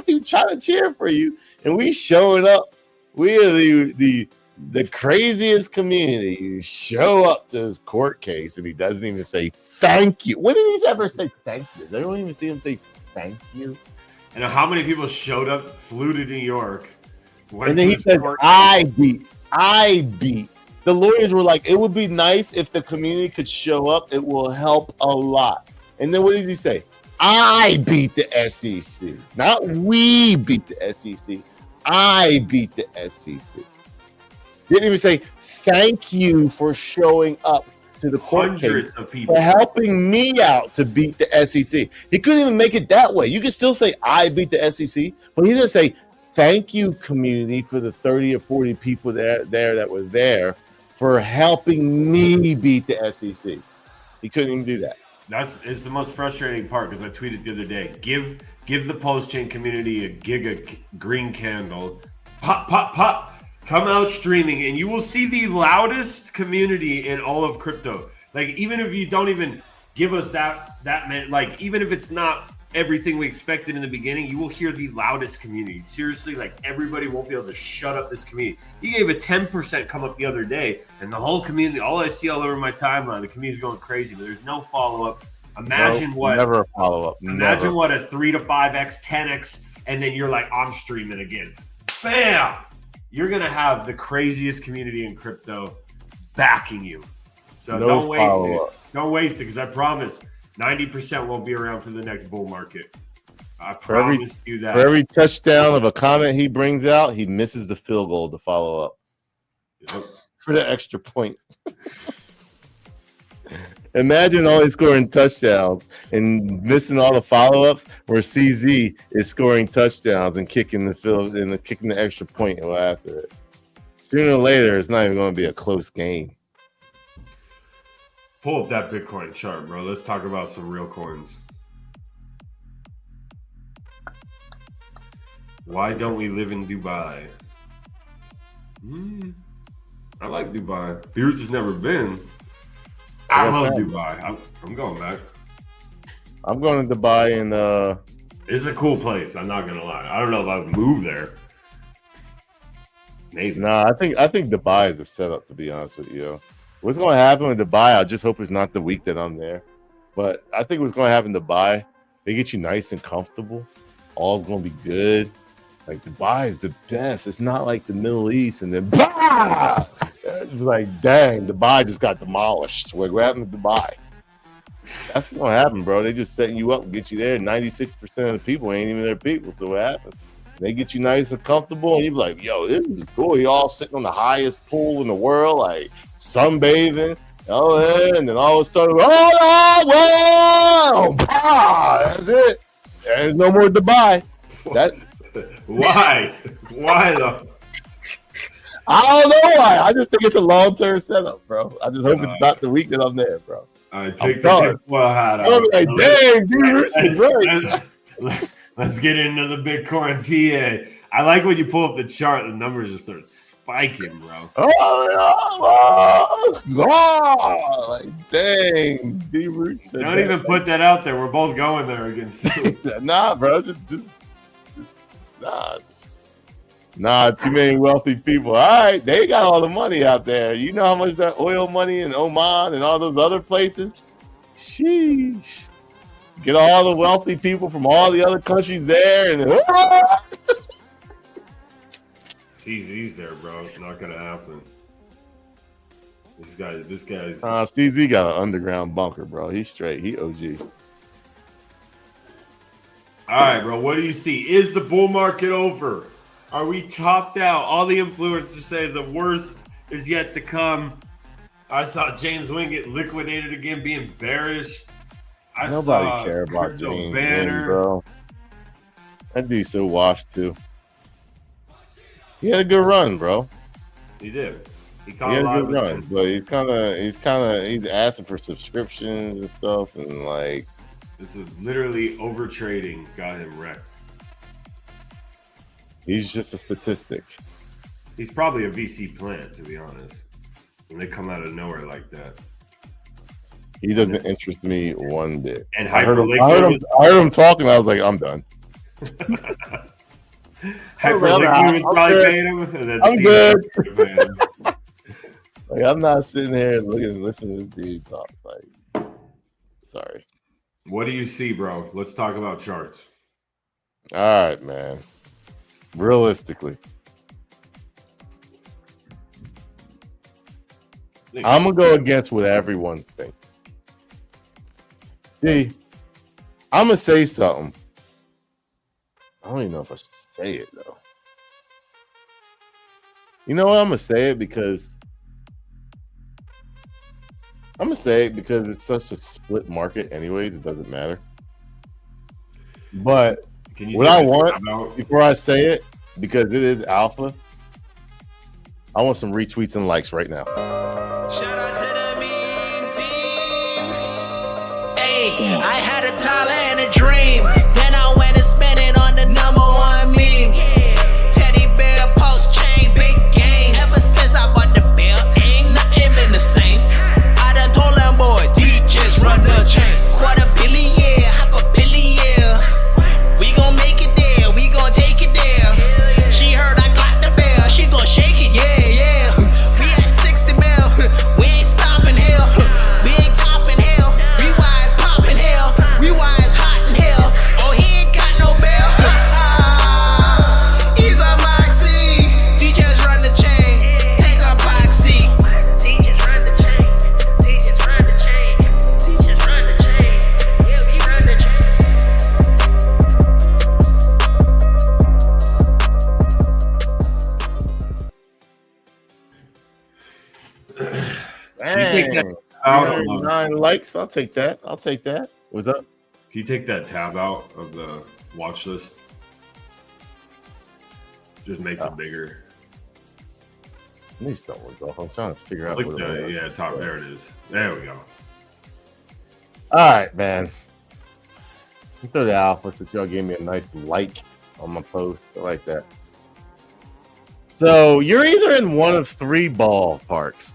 Speaker 1: We trying to cheer for you, and we showing up. We are the craziest community. You show up to his court case, and he doesn't even say thank you. When did he ever say thank you? They don't even see him say thank you.
Speaker 12: And how many people showed up, flew to New York,
Speaker 1: and then he said, I beat. The lawyers were like, it would be nice if the community could show up. It will help a lot. And then what did he say? I beat the SEC. Not we beat the SEC. I beat the SEC. Didn't even say, thank you for showing up to the court
Speaker 12: hundreds
Speaker 1: case,
Speaker 12: of people
Speaker 1: for helping me out to beat the SEC. He couldn't even make it that way. You could still say, I beat the SEC, but he didn't say, thank you, community, for the 30 or 40 people that were there for helping me beat the SEC. He couldn't even do that.
Speaker 12: It's the most frustrating part, because I tweeted the other day, give the Pulsechain community a giga green candle. Pop, pop, pop. Come out streaming, and you will see the loudest community in all of crypto. Like, even if you don't even give us that like, even if it's not everything we expected in the beginning, you will hear the loudest community. Seriously, like, everybody won't be able to shut up this community. He gave a 10% come up the other day, and the whole community, all I see all over my timeline, the community's going crazy, but there's no follow-up. Imagine
Speaker 1: never a follow-up.
Speaker 12: Imagine what a 3 to 5x, 10x, and then you're like, I'm streaming again. Bam! you're going to have the craziest community in crypto backing you. So
Speaker 1: No
Speaker 12: don't waste
Speaker 1: follow-up.
Speaker 12: it. Don't waste it, because I promise 90% won't be around for the next bull market. I promise you that.
Speaker 1: For every touchdown of a comment he brings out, he misses the field goal to follow up.
Speaker 12: Yep.
Speaker 1: For the extra point. Imagine only scoring touchdowns and missing all the follow-ups, where CZ is scoring touchdowns and kicking the field and kicking the extra point after it. Sooner or later, it's not even going to be a close game.
Speaker 12: Pull up that Bitcoin chart, bro. Let's talk about some real coins. Why don't we live in Dubai? I like Dubai. Beards has never been. I love Dubai. I'm going back.
Speaker 1: I'm going to Dubai and
Speaker 12: it's a cool place. I'm not gonna lie. I don't know if I would move there. Maybe.
Speaker 1: Nah, I think Dubai is a setup, to be honest with you. What's going to happen with Dubai? I just hope it's not the week that I'm there. But I think what's going to happen in Dubai, they get you nice and comfortable. All's going to be good. Like, Dubai is the best. It's not like the Middle East and then bah! It's like, dang, Dubai just got demolished. What happened to Dubai? That's going to happen, bro. They just setting you up and get you there. 96% of the people ain't even their people. So what happens? They get you nice and comfortable, and you be like, yo, this is cool. You all sitting on the highest pool in the world, like sunbathing. Oh, yeah. And then all of a sudden, wow, that's it. There's no more Dubai. That
Speaker 12: Why? Why though?
Speaker 1: I don't know why. I just think it's a long-term setup, bro. I just hope it's not the week that I'm there, bro.
Speaker 12: All right, take the tinfoil hat
Speaker 1: I'm
Speaker 12: out.
Speaker 1: like, dang, dude,
Speaker 12: Let's get into the Bitcoin TA. I like when you pull up the chart, the numbers just start spiking, bro.
Speaker 1: Like, dang, D-Roots said
Speaker 12: Don't even put that out there. We're both going there against you.
Speaker 1: Nah, bro, nah, too many wealthy people. All right, they got all the money out there. You know how much that oil money in Oman and all those other places? Sheesh. Get all the wealthy people from all the other countries there, and
Speaker 12: CZ's there, bro. It's not gonna happen. This guy's.
Speaker 1: CZ got an underground bunker, bro. He's straight. He OG.
Speaker 12: All right, bro. What do you see? Is the bull market over? Are we topped out? All the influencers say the worst is yet to come. I saw James Wynn get liquidated again, being bearish.
Speaker 1: Nobody care about James Wynn, bro. That dude's so washed too. He had a good run, bro.
Speaker 12: He did. He
Speaker 1: had a good run, but he's asking for subscriptions and stuff, and like
Speaker 12: it's literally over trading got him wrecked.
Speaker 1: He's just a statistic.
Speaker 12: He's probably a VC plant, to be honest. When they come out of nowhere like that.
Speaker 1: He doesn't interest me one bit.
Speaker 12: And
Speaker 1: I heard him talking. I was like, I'm done.
Speaker 12: Hyperliquid was probably paying him. And then
Speaker 1: I'm good. Like, I'm not sitting here and listening to this dude talk. Like, sorry.
Speaker 12: What do you see, bro? Let's talk about charts.
Speaker 1: All right, man. Realistically, I'm gonna go against what everyone thinks. See, I'm gonna say something. I don't even know if I should say it though. You know what? I'm gonna say it because it's such a split market. Anyways, it doesn't matter. But what I want before I say it, because it is alpha, I want some retweets and likes right now.
Speaker 4: Shout out to the meme team. Hey, I had a dollar and a dream. Then I went and spent it on the #1 meme. Teddy bear, Pulsechain, big games. Ever since I bought the bill, ain't nothing been the same. I done told them boys, DJs run the chain. $250 million, $500 million. We gon' make it there, we gon' take it there. She heard I got the bell, she gon' shake it, yeah. We at 60 mil, we ain't stopping hell. We ain't topping hell, we wise popping hell, we wise hot in hell.
Speaker 12: take that
Speaker 1: Dang.
Speaker 12: out of
Speaker 1: 9 likes. I'll take that. I'll take that. What's up?
Speaker 12: Can you take that tab out of the watch list? Just makes it bigger.
Speaker 1: I knew something was off. I'm trying to figure out
Speaker 12: Click
Speaker 1: what it was.
Speaker 12: the top. There it is. There we go.
Speaker 1: All right, man. Throw the alpha since y'all gave me a nice like on my post. I like that. So you're either in one of 3 ballparks.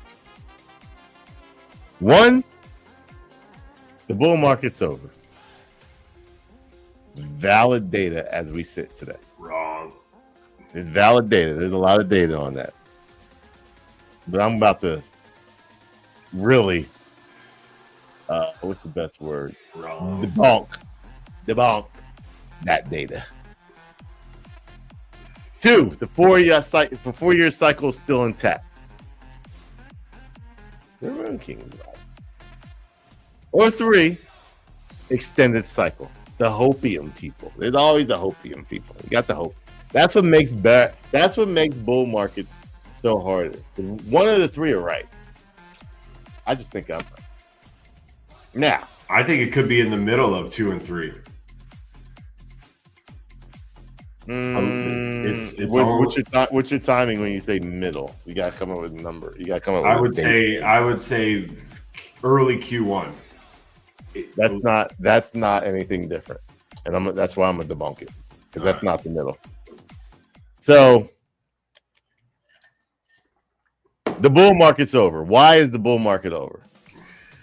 Speaker 1: 1, the bull market's over. Valid data as we sit today.
Speaker 12: Wrong.
Speaker 1: It's valid data. There's a lot of data on that. But I'm about to really, what's the best word?
Speaker 12: Wrong.
Speaker 1: Debunk that data. 2, the 4-year cycle is still intact. The Rune King rights. Or 3, extended cycle. The hopium people. There's always the hopium people. You got the hope. That's what makes bull markets so hard. One of the 3 are right. I just think I'm right. Now,
Speaker 12: I think it could be in the middle of 2 and 3.
Speaker 1: What's your timing when you say middle? You gotta come up with a number. You gotta come up with
Speaker 12: I would say early Q1.
Speaker 1: That's not anything different. And that's why I'm gonna debunk it. Because that's not the middle. So the bull market's over. Why is the bull market over?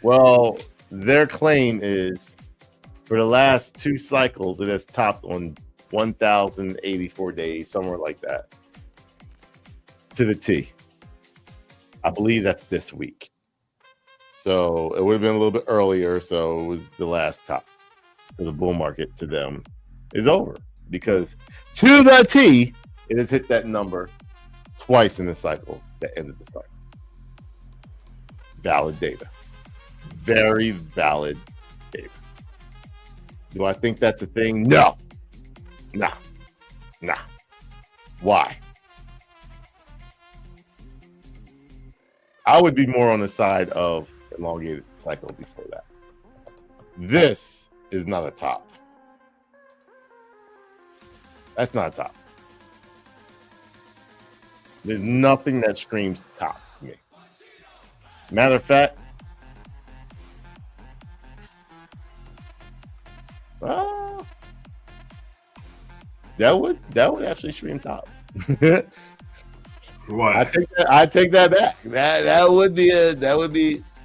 Speaker 1: Well, their claim is for the last 2 cycles, it has topped on 1,084 days, somewhere like that, to the T. I believe that's this week. So it would have been a little bit earlier. So it was the last top. So the bull market to them is over because to the T, it has hit that number twice in the cycle that ended the cycle. Valid data. Very valid data. Do I think that's a thing? No. Nah. Why? I would be more on the side of elongated cycle before that. This is not a top. That's not a top. There's nothing that screams top to me. Matter of fact, that would actually scream top.
Speaker 12: What?
Speaker 1: I take that back. That would be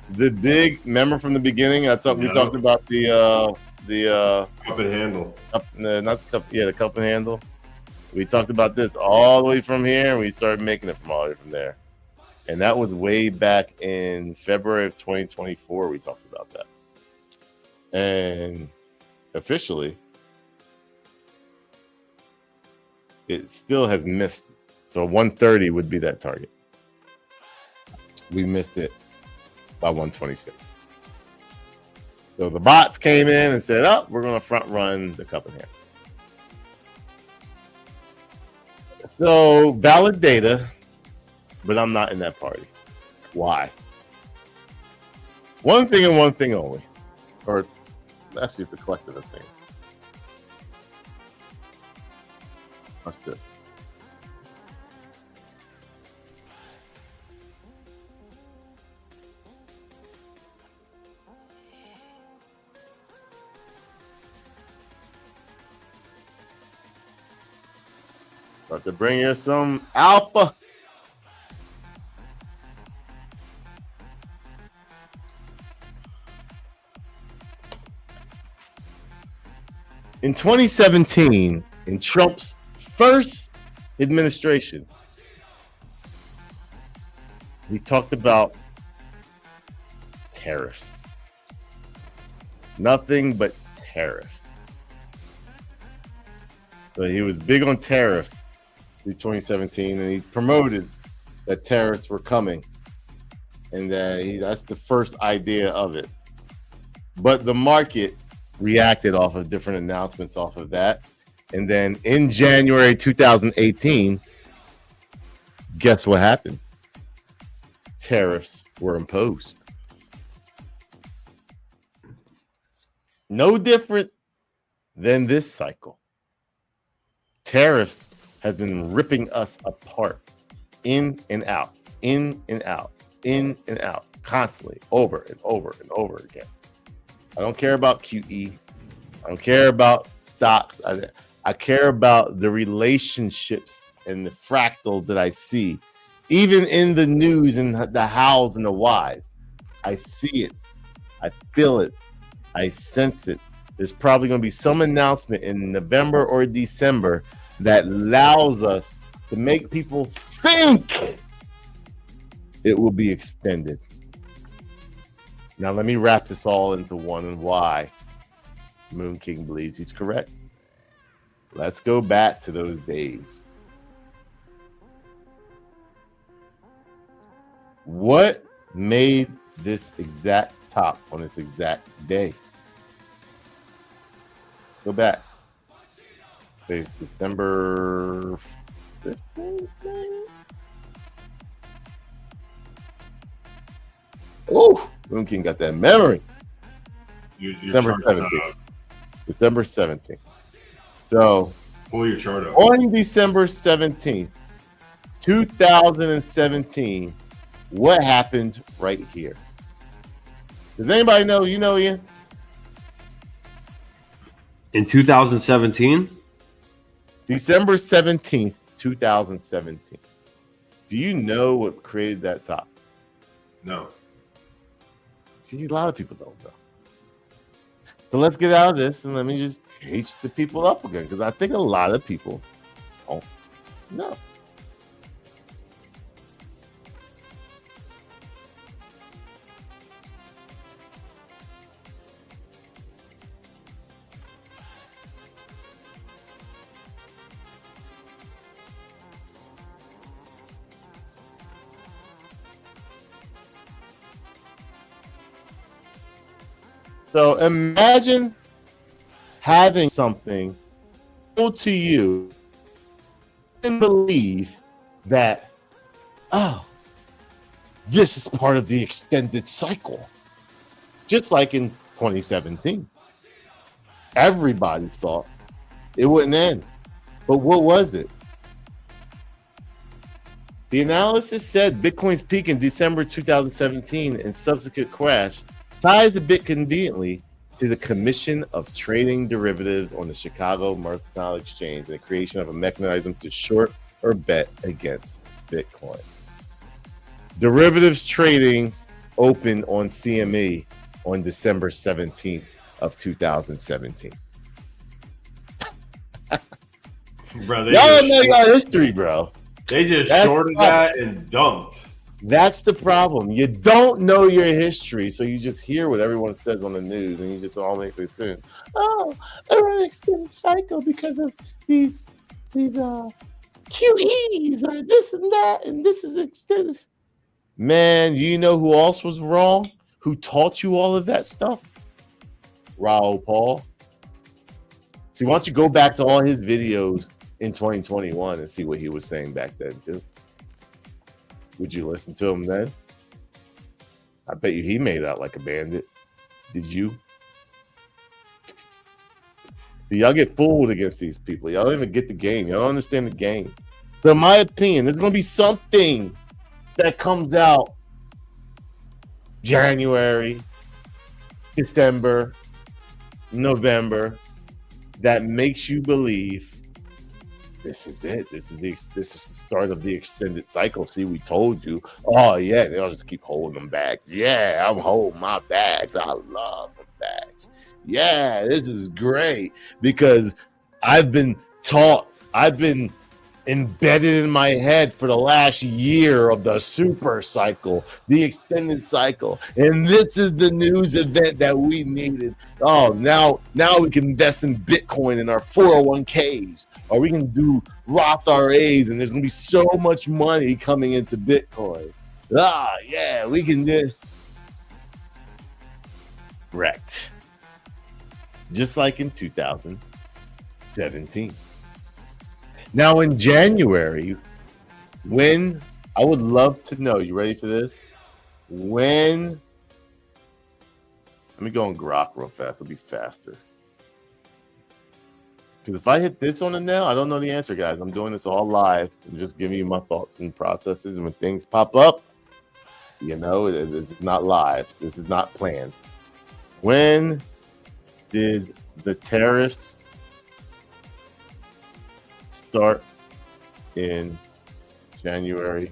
Speaker 1: the big. Remember from the beginning, we talked about the
Speaker 12: cup and handle.
Speaker 1: The cup and handle. We talked about this all the way from here, and we started making it from all the way from there. And that was way back in February of 2024. We talked about that, and officially, it still has missed. So 130 would be that target. We missed it by 126. So the bots came in and said, "Oh, we're going to front run the cup and handle." So valid data, but I'm not in that party. Why? One thing and one thing only, or actually, it's a collective of things. Watch this. About to bring you some alpha. In 2017, in Trump's first administration, he talked about tariffs. Nothing but tariffs. So he was big on tariffs in 2017, and he promoted that tariffs were coming, and that's the first idea of it. But the market reacted off of different announcements off of that. And then in January 2018, guess what happened? Tariffs were imposed. No different than this cycle. Tariffs has been ripping us apart in and out, in and out, in and out, constantly, over and over and over again. I don't care about QE. I don't care about stocks. I care about the relationships and the fractal that I see, even in the news and the hows and the whys. I see it. I feel it. I sense it. There's probably going to be some announcement in November or December that allows us to make people think it will be extended. Now, let me wrap this all into one and why Moon King believes he's correct. Let's go back to those days. What made this exact top on this exact day? Go back. Say December 15th. Oh, Moon King got that memory. December 17th. December 17th. So,
Speaker 12: pull your chart up.
Speaker 1: On December 17th, 2017, what happened right here? Does anybody know? You know, Ian?
Speaker 12: In 2017?
Speaker 1: December 17th, 2017. Do you know what created that top?
Speaker 12: No.
Speaker 1: See, a lot of people don't know. So let's get out of this and let me just teach the people up again, because I think a lot of people don't know. So imagine having something to you and believe that, oh, this is part of the extended cycle. Just like in 2017. Everybody thought it wouldn't end. But what was it? The analysis said Bitcoin's peak in December 2017 and subsequent crash ties a bit conveniently to the commission of trading derivatives on the Chicago Mercantile Exchange and the creation of a mechanism to short or bet against Bitcoin. Derivatives tradings opened on CME on December 17th of 2017.
Speaker 12: Bro,
Speaker 1: y'all know your history, bro.
Speaker 12: They just shorted that and dumped.
Speaker 1: That's the problem. You don't know your history, so you just hear what everyone says on the news, and you just automatically assume, "Oh, they're an extended cycle because of these QEs or this and that, and this is extended." Man, you know who else was wrong? Who taught you all of that stuff? Raoul Paul. See, why don't you go back to all his videos in 2021 and see what he was saying back then too? Would you listen to him then? I bet you he made out like a bandit. Did you? See, y'all get fooled against these people. Y'all don't even get the game. Y'all don't understand the game. So in my opinion, there's going to be something that comes out January, December, November that makes you believe this is it. This is the start of the extended cycle. See, we told you. Oh, yeah, they'll just keep holding them back. Yeah, I'm holding my bags. I love the bags. Yeah, this is great because I've been taught, I've been embedded in my head for the last year of the super cycle, the extended cycle. And this is the news event that we needed. Oh, now we can invest in Bitcoin in our 401ks, or we can do Roth RAs, and there's going to be so much money coming into Bitcoin. Ah, yeah, we can do it. Wrecked. Just like in 2017. Now in January, when I would love to know, you ready for this? When Let me go on Grok real fast. It'll be faster. Because if I hit this on it now, I don't know the answer, guys. I'm doing this all live and just giving you my thoughts and processes. And when things pop up, you know, it's not live. This is not planned. When did the tariffs start in January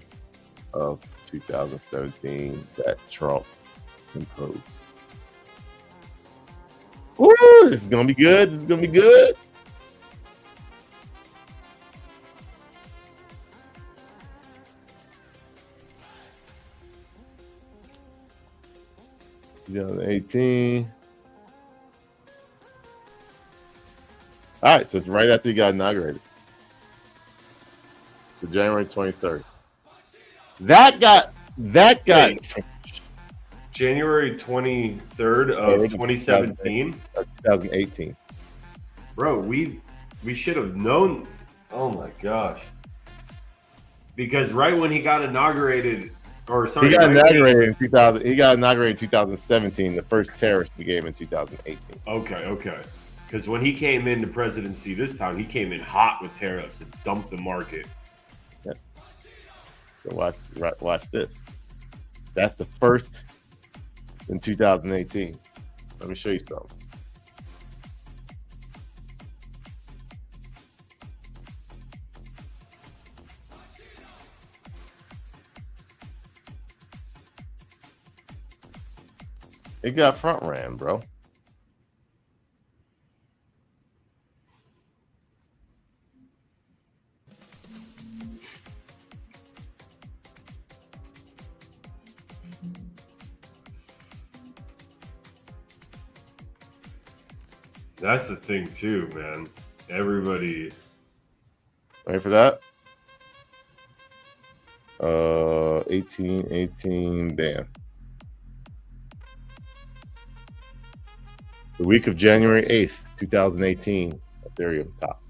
Speaker 1: of 2017 that Trump imposed? Ooh, this is going to be good. This is going to be good. Yeah, 18. All right, so it's right after you got inaugurated. So January 23rd. That got
Speaker 12: January 23rd of 2017.
Speaker 1: 2018.
Speaker 12: Bro, we should have known. Oh my gosh. Because right when he got inaugurated, or sorry,
Speaker 1: he got inaugurated in 2000. He got inaugurated in 2017. The first tariff he gave in 2018.
Speaker 12: Okay. Because when he came into presidency this time, he came in hot with tariffs and dumped the market.
Speaker 1: Yes. So watch this. That's the first in 2018. Let me show you something. It got front ran, bro.
Speaker 12: That's the thing too, man. Everybody.
Speaker 1: Ready for that? 18, bam. The week of January 8th, 2018, Ethereum top.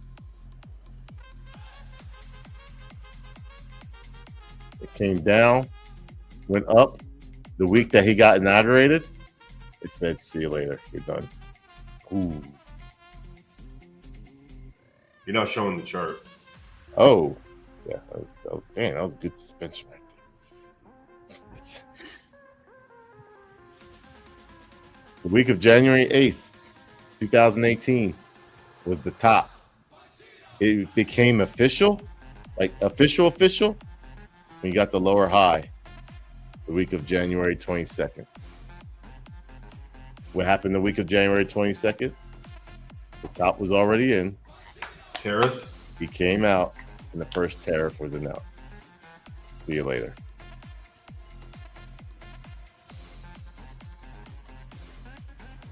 Speaker 1: It came down, went up. The week that he got inaugurated, it said, see you later, you're done. Ooh.
Speaker 12: You're not showing the chart.
Speaker 1: Oh, yeah. That was a good suspension right there. The week of January 8th, 2018 was the top. It became official, like official, when you got the lower high the week of January 22nd. What happened the week of January 22nd? The top was already in.
Speaker 12: Tariffs?
Speaker 1: He came out and the first tariff was announced. See you later.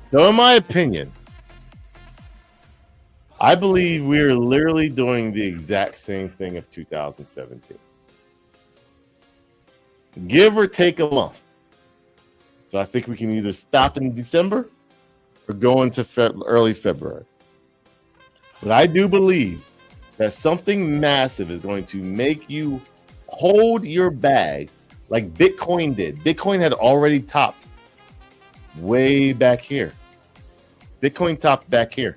Speaker 1: So in my opinion, I believe we're literally doing the exact same thing of 2017. Give or take a month. So I think we can either stop in December or go into early February. But I do believe that something massive is going to make you hold your bags like Bitcoin did. Bitcoin had already topped way back here. Bitcoin topped back here.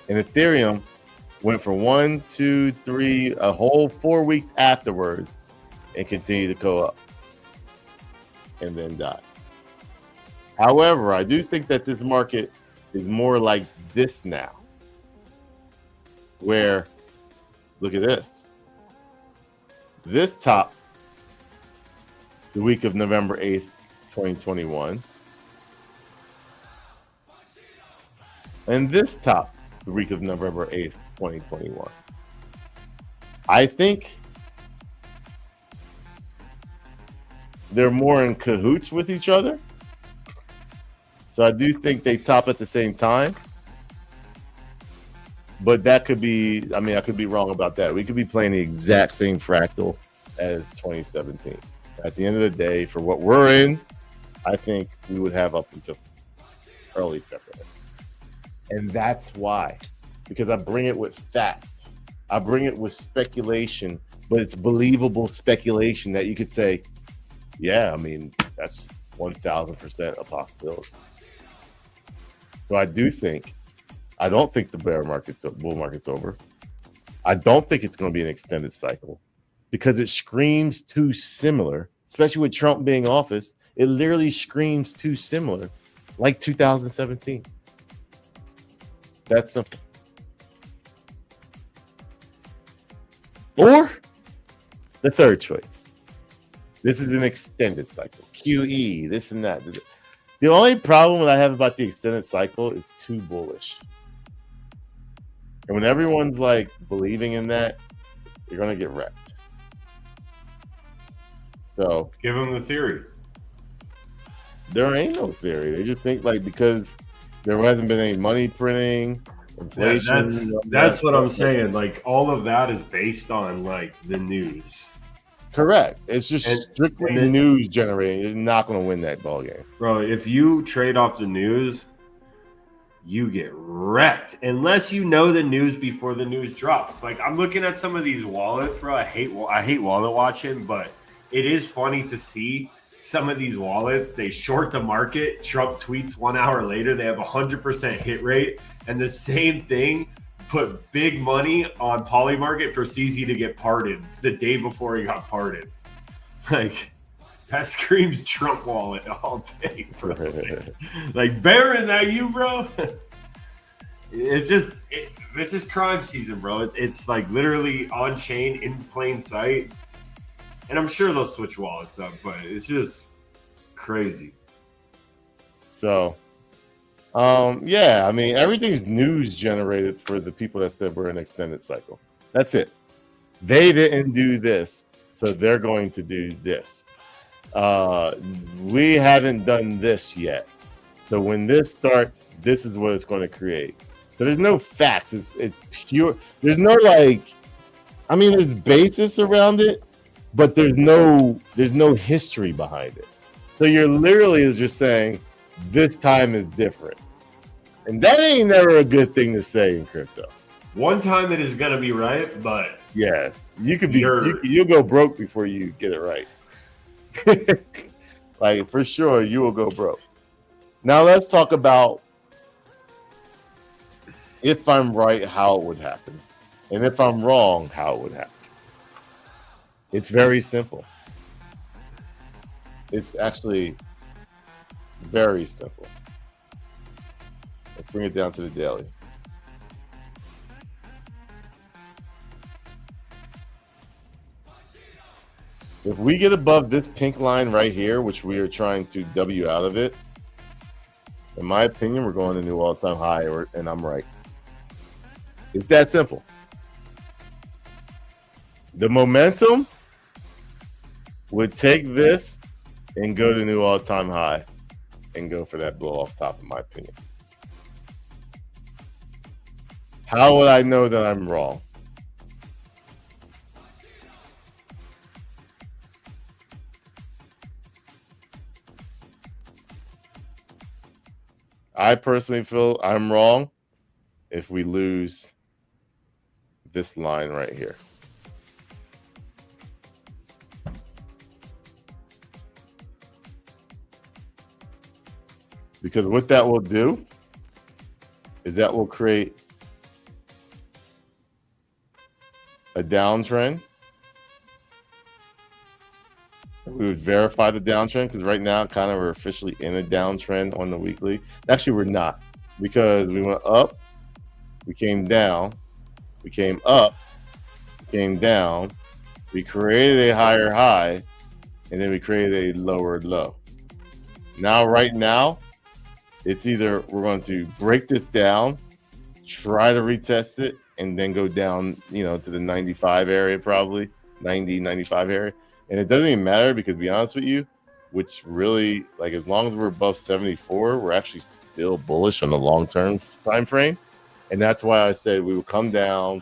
Speaker 1: And Ethereum went for 1, 2, 3, a whole 4 weeks afterwards and continued to go up and then die. However, I do think that this market is more like this now, where, look at this. This top, the week of November 8th, 2021. And this top, the week of November 8th, 2021. I think they're more in cahoots with each other. So I do think they top at the same time. But that could be, I mean, I could be wrong about that. We could be playing the exact same fractal as 2017. At the end of the day, for what we're in, I think we would have up until early February. And that's why. Because I bring it with facts. I bring it with speculation, but it's believable speculation that you could say, yeah, I mean, that's 1,000% a possibility. So I don't think the bull market's over. I don't think it's going to be an extended cycle because it screams too similar, especially with Trump being in office. It literally screams too similar, like 2017. That's simple. Or the third choice. This is an extended cycle. QE, this and that. The only problem that I have about the extended cycle is too bullish. And when everyone's like believing in that, you're going to get wrecked. So
Speaker 12: give them the theory.
Speaker 1: There ain't no theory. They just think like because there hasn't been any money printing, inflation.
Speaker 12: Yeah, that's what I'm saying. Like all of that is based on like the news.
Speaker 1: Correct. It's just strictly news generating. You're not going to win that ball game,
Speaker 12: bro. If you trade off the news, you get wrecked unless you know the news before the news drops. Like I'm looking at some of these wallets, bro. I hate wallet watching, but it is funny to see some of these wallets. They short the market. Trump tweets 1 hour later. They have 100% hit rate, and the same thing. Put big money on Polymarket for CZ to get pardoned the day before he got pardoned. Like that screams Trump wallet all day, bro. Like Baron, that you, bro? It's just this is crime season, bro. It's like literally on chain in plain sight, and I'm sure they'll switch wallets up, but it's just crazy.
Speaker 1: So. Yeah, I mean, everything's news generated for the people that said we're in an extended cycle. That's it. They didn't do this, so they're going to do this. We haven't done this yet. So when this starts, this is what it's going to create. So there's no facts. It's pure. There's no like, I mean, there's basis around it, but there's no history behind it. So you're literally just saying, this time is different. And that ain't never a good thing to say in crypto.
Speaker 12: One time it is going to be right, but
Speaker 1: yes, you could be you'll go broke before you get it right. Like for sure you will go broke. Now let's talk about if I'm right, how it would happen. And if I'm wrong, how it would happen. It's very simple. It's actually very simple. Let's bring it down to the daily. If we get above this pink line right here, which we are trying to W out of it, in my opinion, we're going to new all-time high, and I'm right. It's that simple. The momentum would take this and go to new all-time high and go for that blow off top, in my opinion. How would I know that I'm wrong? I personally feel I'm wrong if we lose this line right here. Because what that will do is that will create a downtrend. We would verify the downtrend because right now kind of we're officially in a downtrend on the weekly. Actually, we're not, because we went up, we came down, we came up, we came down, we created a higher high, and then we created a lower low. Now, right now, it's either we're going to break this down, try to retest it, and then go down, to the 95 area, probably 90, 95 area. And it doesn't even matter because, to be honest with you, which really, like, as long as we're above 74, we're actually still bullish on the long-term time frame. And that's why I said we will come down,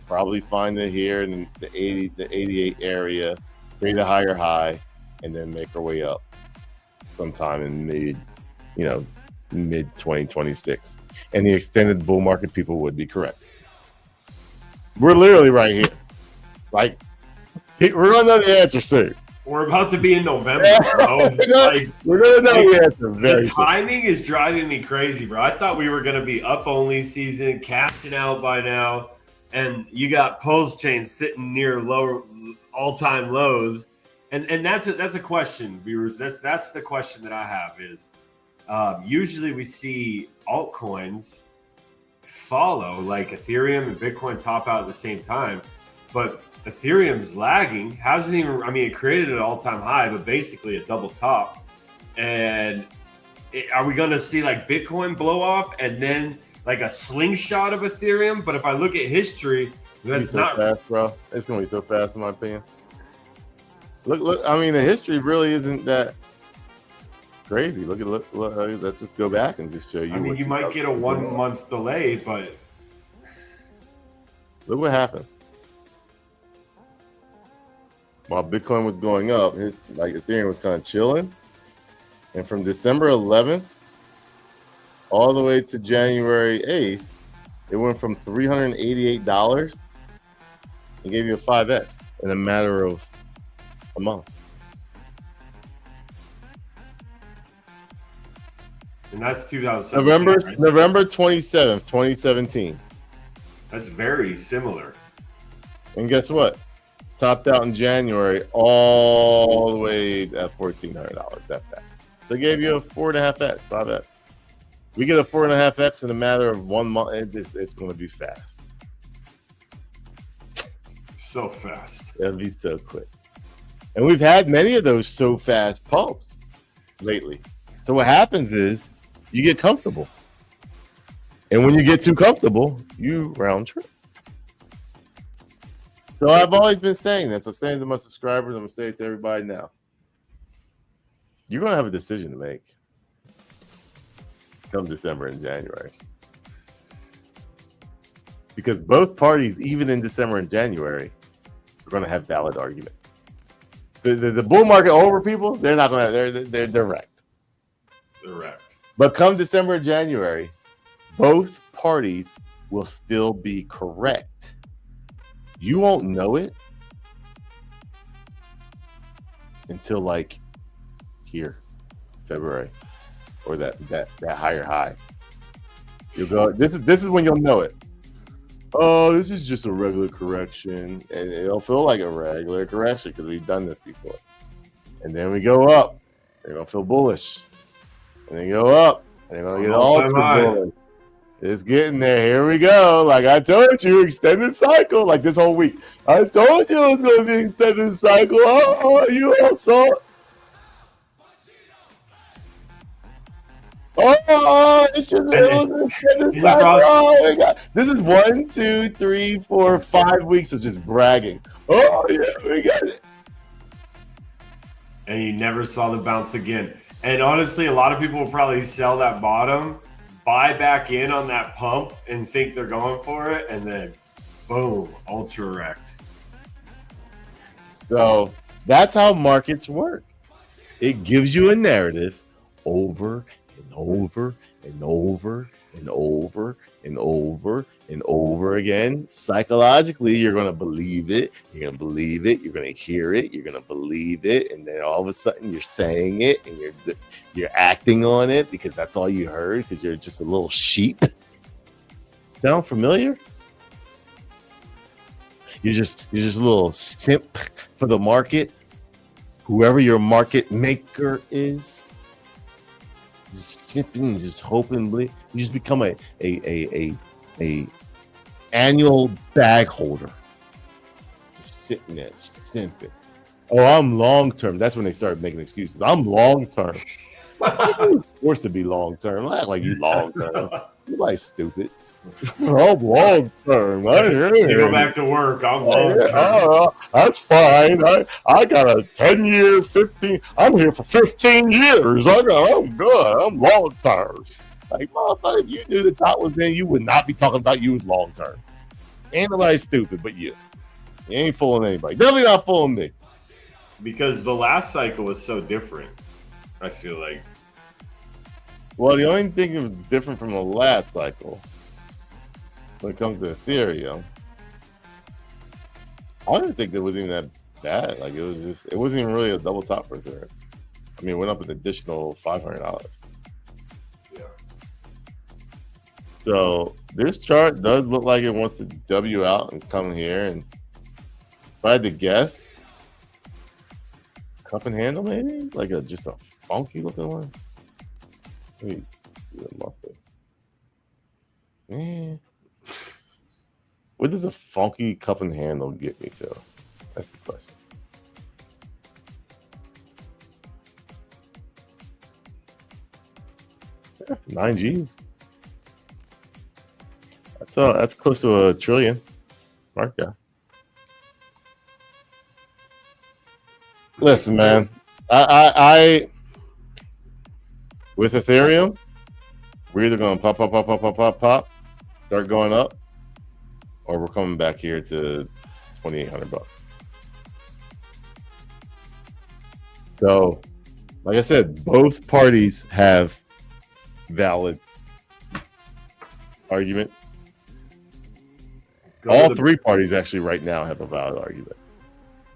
Speaker 1: probably find it here in the 80, the 88 area, create a higher high, and then make our way up sometime in mid 2026. And the extended bull market people would be correct. We're literally right here. Like, we're going to know the answer soon.
Speaker 12: We're about to be in November, bro. Like,
Speaker 1: we're gonna know the answer very
Speaker 12: the timing is driving me crazy, bro. I thought we were gonna be up only season, cashing out by now, and you got Pulsechain sitting near low all-time lows. And that's a question, viewers. That's the question that I have is usually we see altcoins follow, like Ethereum and Bitcoin top out at the same time, but Ethereum's lagging. Hasn't even, I mean, it created an all-time high, but basically a double top. And are we going to see like Bitcoin blow off and then like a slingshot of Ethereum? But if I look at history, that's
Speaker 1: so
Speaker 12: not
Speaker 1: fast, bro. It's going to be so fast, in my opinion. Look. I mean, the history really isn't that crazy. Look. Let's just go back and just show you.
Speaker 12: I mean, you might get a 1 month delay, but
Speaker 1: look what happened. While Bitcoin was going up, Ethereum was kind of chilling, and from December 11th all the way to January 8th, it went from $388 and gave you a 5x in a matter of a month.
Speaker 12: And that's 2017. Right?
Speaker 1: November 27th, 2017.
Speaker 12: That's very similar.
Speaker 1: And guess what? Topped out in January all the way at $1,400. That fast. They gave you a 4.5x, 5x. We get a 4.5x in a matter of 1 month. It's going to be fast.
Speaker 12: So fast.
Speaker 1: It'll be so quick. And we've had many of those so fast pumps lately. So what happens is you get comfortable. And when you get too comfortable, you round trip. So I've always been saying this. I'm saying to my subscribers, I'm going to say it to everybody now. You're going to have a decision to make come December and January. Because both parties, even in December and January, are going to have valid argument. The bull market over people, they're not going to, they're wrecked.
Speaker 12: They're wrecked.
Speaker 1: But come December and January, both parties will still be correct. You won't know it until like here, February, or that higher high. You'll go. This is when you'll know it. Oh, this is just a regular correction, and it'll feel like a regular correction because we've done this before. And then we go up. They're gonna feel bullish, and they go up, and they're gonna get all too bullish. It's getting there. Here we go. Like I told you, extended cycle. Like this whole week, I told you it was going to be extended cycle. Oh, you all saw it. Oh, it's just it was an extended cycle. Oh my God. This is 1, 2, 3, 4, 5 weeks of just bragging. Oh yeah, we got it.
Speaker 12: And you never saw the bounce again. And honestly, a lot of people will probably sell that bottom, buy back in on that pump and think they're going for it, and then boom, ultra wrecked.
Speaker 1: So that's how markets work. It gives you a narrative over and over and over and over and over and over again. Psychologically, you're going to believe it. You're going to believe it. You're going to hear it. You're going to believe it. And then all of a sudden you're saying it and you're acting on it because that's all you heard because you're just a little sheep. Sound familiar? You're just a little simp for the market. Whoever your market maker is. Just simping, just hoping, you just become a annual bag holder. Just sitting there, simping. Oh, I'm long term. That's when they start making excuses. I'm long term. You're forced to be long term. Act like you long term. You're like stupid. I'm long term.
Speaker 12: You go back to work. I'm long term.
Speaker 1: That's fine. I got a 10-year, 15. I'm here for 15 years. I'm good. I'm long term. Like, motherfucker, if you knew the top was in, you would not be talking about you as long term. Ain't nobody stupid but you. You ain't fooling anybody. Definitely not fooling me.
Speaker 12: Because the last cycle was so different, I feel like.
Speaker 1: Well, the only thing that was different from the last cycle when it comes to Ethereum, I don't think there was even bad. Like it wasn't even really a double top for Ethereum. I mean, it went up an additional $500.
Speaker 12: Yeah.
Speaker 1: So this chart does look like it wants to W out and come here. And if I had to guess, cup and handle maybe, like just a funky looking one. Maybe what does a funky cup and handle get me to? That's the question. Yeah, 9 G's. That's close to $1 trillion. Mark that. Listen, man. I with Ethereum, we're either going to pop, start going up, or we're coming back here to $2,800. So, like I said, both parties have valid argument. All three parties actually right now have a valid argument.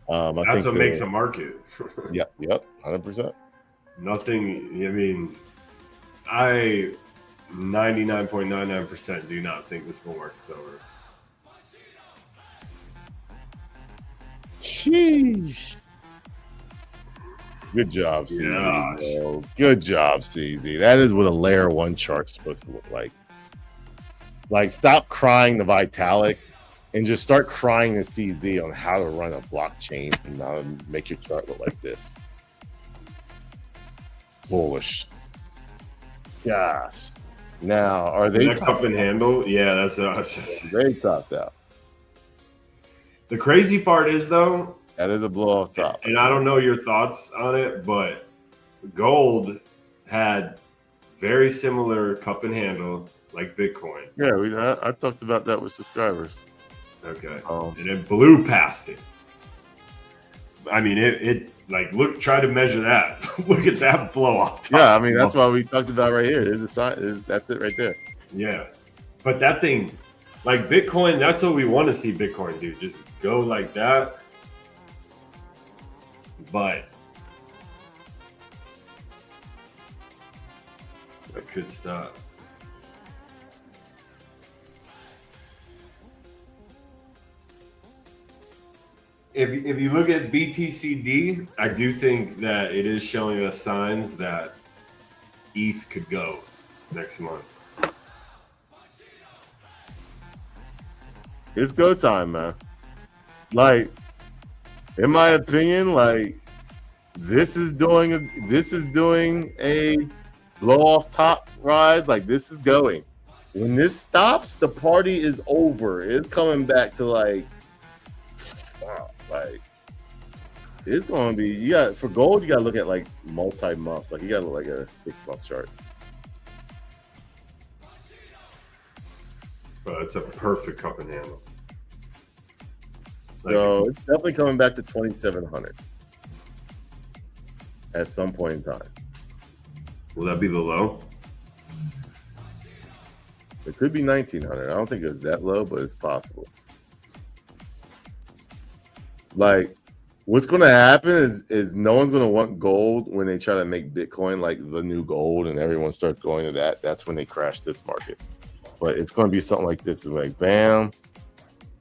Speaker 12: That's what makes a market.
Speaker 1: Yep, 100%.
Speaker 12: Nothing. I mean, I 99.99% do not think this bull market's over.
Speaker 1: Sheesh. Good job, CZ.
Speaker 12: Yeah.
Speaker 1: Good job, CZ. That is what a layer 1 chart's supposed to look like. Like, stop crying the Vitalik and just start crying the CZ on how to run a blockchain and how to make your chart look like this. Bullish. Gosh. Now, are they
Speaker 12: cup and handle? Yeah, that's
Speaker 1: they topped out.
Speaker 12: The crazy part is, though,
Speaker 1: that is a blow off top.
Speaker 12: And I don't know your thoughts on it, but gold had very similar cup and handle like Bitcoin.
Speaker 1: Yeah, I talked about that with subscribers.
Speaker 12: Okay. And it blew past it. I mean, it like, try to measure that. Look at that blow off top.
Speaker 1: Yeah, I mean, that's why we talked about right here. There's a sign. That's it right there.
Speaker 12: Yeah. But that thing, like Bitcoin, that's what we want to see Bitcoin do. Just go like that. But I could stop. If you look at BTCD, I do think that it is showing us signs that ETH could go next month.
Speaker 1: It's go time, man. Like, in my opinion, like this is doing a blow off top ride. Like, this is going. When this stops, the party is over. It's coming back to like it's going to be, for gold, you got to look at like multi-months. Like, you got to look like a 6-month chart.
Speaker 12: But it's a perfect cup and handle.
Speaker 1: So it's definitely coming back to 2,700 at some point in time.
Speaker 12: Will that be the low?
Speaker 1: It could be 1,900. I don't think it was that low, but it's possible. Like, what's going to happen is no one's going to want gold when they try to make Bitcoin like the new gold and everyone starts going to that. That's when they crash this market. But it's going to be something like this. It's like, bam,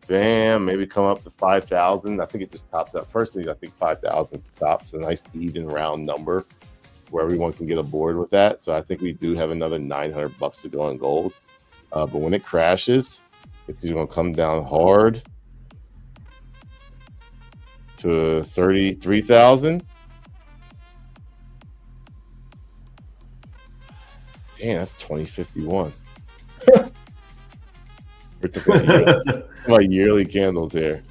Speaker 1: bam, maybe come up to 5,000. I think it just tops out. Personally, I think 5,000 stops a nice even round number where everyone can get aboard with that. So I think we do have another $900 to go in gold. But when it crashes, it's either going to come down hard to 33,000. Damn, that's 2051. We're talking about yearly candles here.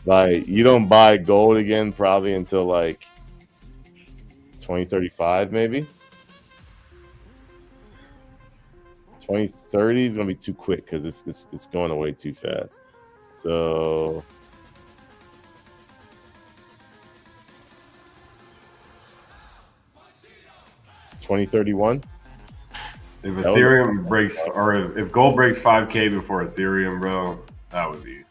Speaker 1: Like, you don't buy gold again probably until like 2035, maybe. 2030 is gonna be too quick because it's going away too fast. So 2031.
Speaker 12: If Ethereum breaks, or if gold breaks 5K before Ethereum, bro, that would be.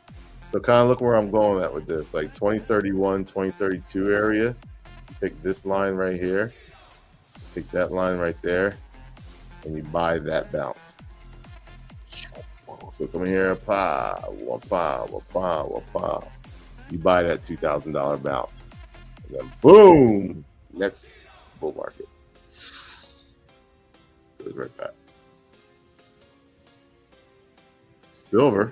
Speaker 1: So kind of look where I'm going at with this, like 2031, 2032 area. You take this line right here, take that line right there, and you buy that bounce. So come here, you buy that $2,000 bounce, and then boom, next bull market goes right back. Silver,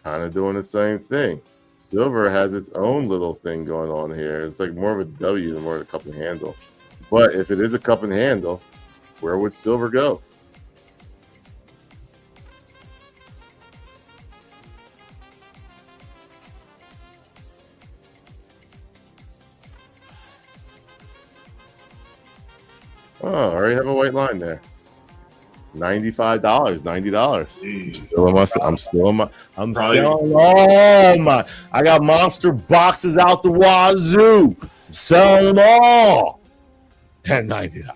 Speaker 1: kind of doing the same thing. Silver has its own little thing going on here. It's like more of a W than more of a cup and handle. But if it is a cup and handle, where would silver go? Oh, I already have a white line there. $95, $90. I'm selling all my. I got monster boxes out the wazoo. I'm selling them all at $90.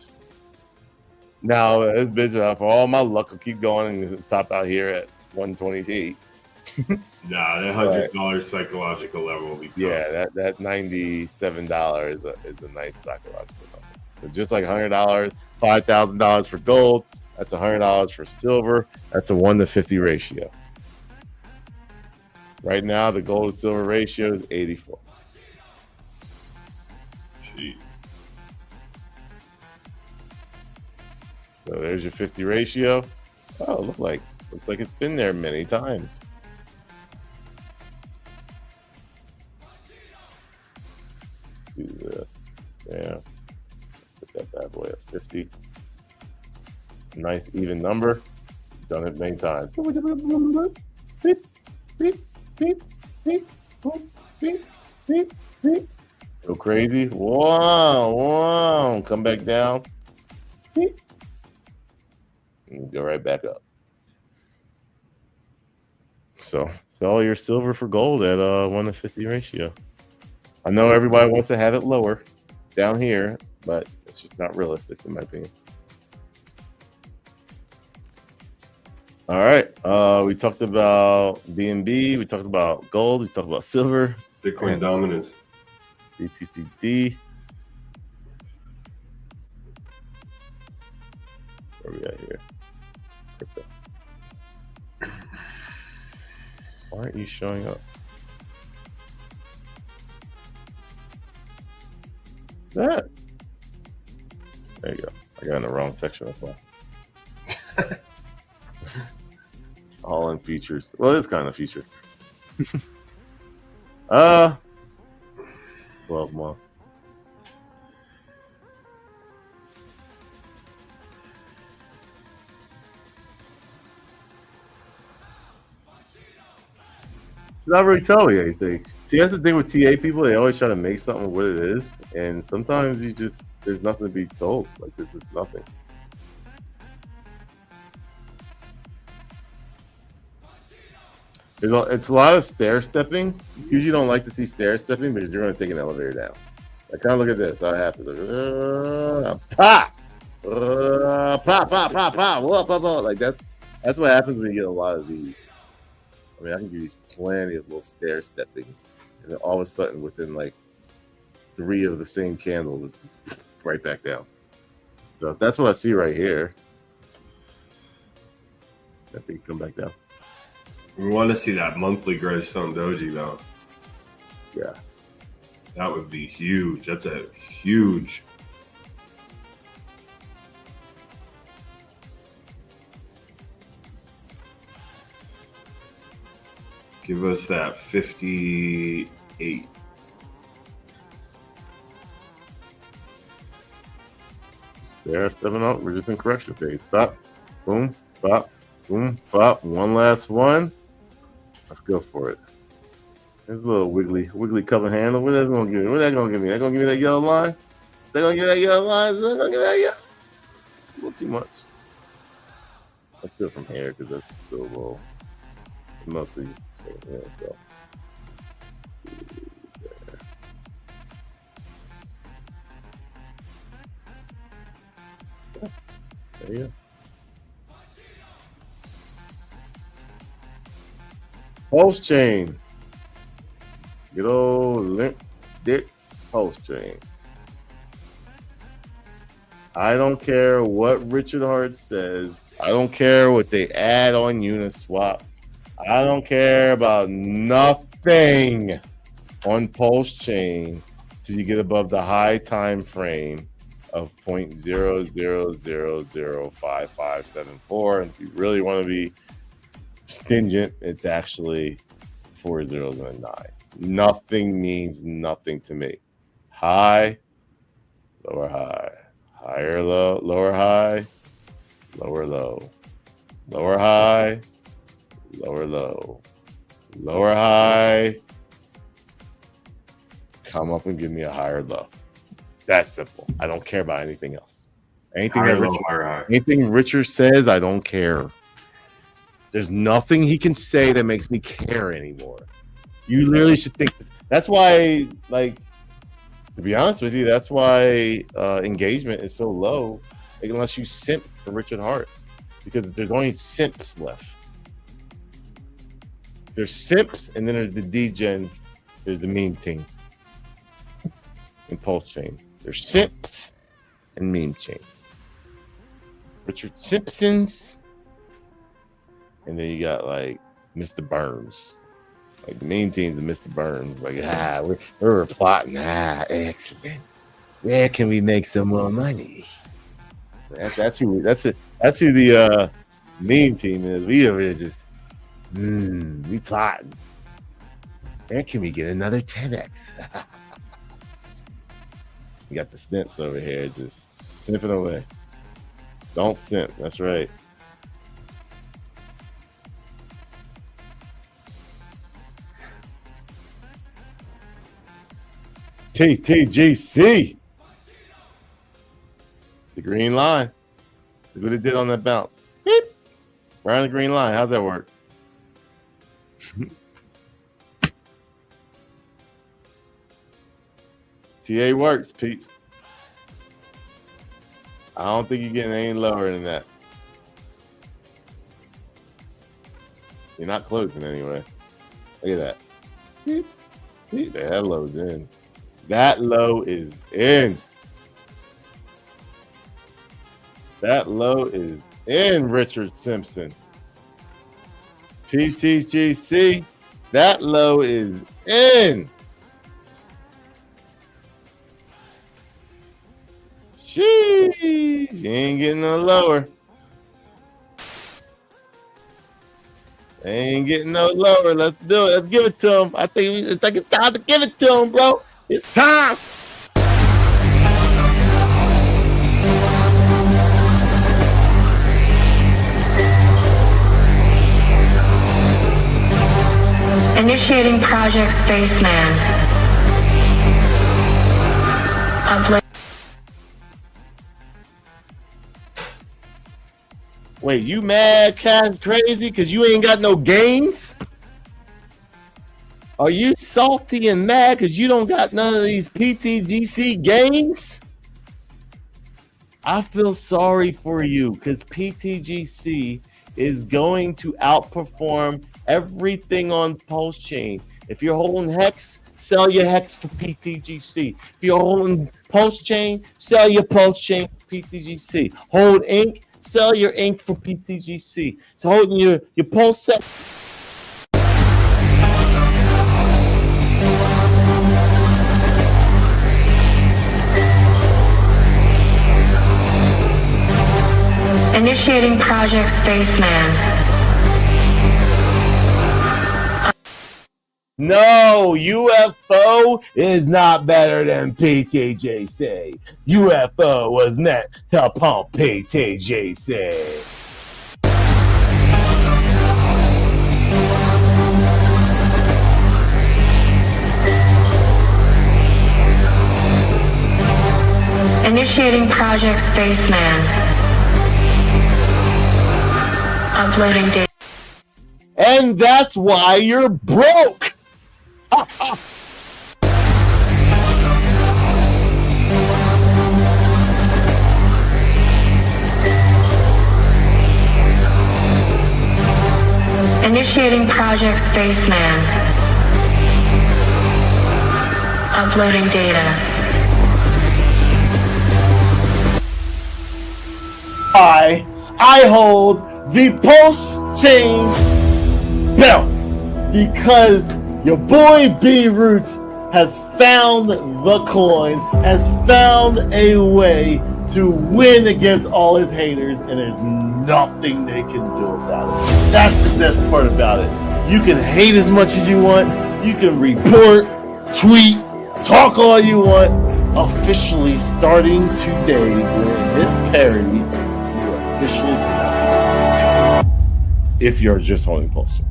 Speaker 1: Now this bitch, for all my luck, will keep going and top out here at 128.
Speaker 12: Nah, that $100 psychological level will be tough.
Speaker 1: Yeah, that $97 is a nice psychological level. So just like $100, $5,000 for gold. That's $100 for silver. That's a 1 to 50 ratio. Right now, the gold to silver ratio is 84.
Speaker 12: Jeez.
Speaker 1: So there's your 50 ratio. Oh, looks like it's been there many times. Do this. Yeah. Put that bad boy at 50. Nice even number. Done it many times. Go crazy. Wow. Come back down. And go right back up. So sell your silver for gold at 1 to 50 ratio. I know everybody wants to have it lower down here, but it's just not realistic in my opinion. All right. We talked about BNB. We talked about gold. We talked about silver.
Speaker 12: Bitcoin dominance.
Speaker 1: BTCD. Where we at here? Crypto. Why aren't you showing up? That. There you go. I got in the wrong section as well. All in features. Well, it's kind of feature. 12 month. It's not really telling you anything. See, that's the thing with TA people. They always try to make something what it is, and sometimes there's nothing to be told. Like this is nothing. It's a lot of stair stepping. You usually don't like to see stair stepping because you're going to take an elevator down. Like, kind of look at this. How it happens. Pop! Pop. Like, that's what happens when you get a lot of these. I mean, I can give you plenty of little stair steppings. And then all of a sudden, within like 3 of the same candles, it's just right back down. So that's what I see right here. I think come back down.
Speaker 12: We want to see that monthly Greystone Doji, though.
Speaker 1: Yeah.
Speaker 12: That would be huge. That's a huge. Give us that 58.
Speaker 1: There, 7 up. We're just in correction phase. Stop. Boom. Pop. Boom. Pop. One last one. Let's go for it. There's a little wiggly cup and handle. What that's gonna give me? What that gonna give me? That gonna give me that yellow line? They gonna give me that yellow line? Is that gonna give me that yellow? A little too much. Let's do it from here because that's still a little mostly. Yeah, so. There you go. Pulsechain. Good old limp dick Pulsechain. I don't care what Richard Hart says. I don't care what they add on Uniswap. I don't care about nothing on Pulsechain till you get above the high time frame of 0.00005574. And if you really want to be stingent, it's actually 4 zeros and a 9. Nothing means nothing to me. High, lower high, higher low, lower high, lower low, lower high, lower low, lower high. Come up and give me a higher low. That's simple. I don't care about anything else. Anything Richard says, I don't care. There's nothing he can say that makes me care anymore. You literally should think this. That's why, like, to be honest with you, that's why engagement is so low, like, unless you simp for Richard Hart, because there's only simps left. There's simps, and then there's the degen, there's the meme team in Pulsechain. There's simps and meme chain. Richard Simpsons, and then you got like Mr. Burns. Like the meme team's and Mr. Burns. Like, we're plotting. Excellent. Where can we make some more money? That's who the meme team is. We over here just we plotting. Where can we get another 10x? We got the simps over here just simping away. Don't simp. That's right. TTGC. The green line. Look what it did on that bounce. Beep. Right on the green line. How's that work? TA works, peeps. I don't think you're getting any lower than that. You're not closing anyway. Look at that. Beep. Beep. That low's in. That low is in. That low is in, Richard Simpson. PTGC, that low is in. Sheesh, you ain't getting no lower. Ain't getting no lower. Let's do it. Let's give it to him. I think it's time to give it to him, bro. It's time.
Speaker 13: Initiating Project Spaceman.
Speaker 1: Wait, you mad, crazy, because you ain't got no gains? Are you salty and mad because you don't got none of these PTGC gains? I feel sorry for you because PTGC is going to outperform everything on Pulsechain. If you're holding Hex, sell your Hex for PTGC. If you're holding Pulsechain, sell your Pulsechain for PTGC. Hold Ink, sell your Ink for PTGC. So holding your Pulse.
Speaker 13: Initiating Project Spaceman.
Speaker 1: No, UFO is not better than PTGC. UFO was meant to pump PTGC.
Speaker 13: Initiating Project Spaceman. Uploading data.
Speaker 1: And that's why you're broke.
Speaker 13: Initiating Project Spaceman. Uploading data.
Speaker 14: I hold the Pulsechain belt because your boy B Roots has found the coin, has found a way to win against all his haters, and there's nothing they can do about it. That's the best part about it. You can hate as much as you want, you can report, tweet, talk all you want. Officially starting today when it hit parity, you officially cannot. If you're just holding Pulse.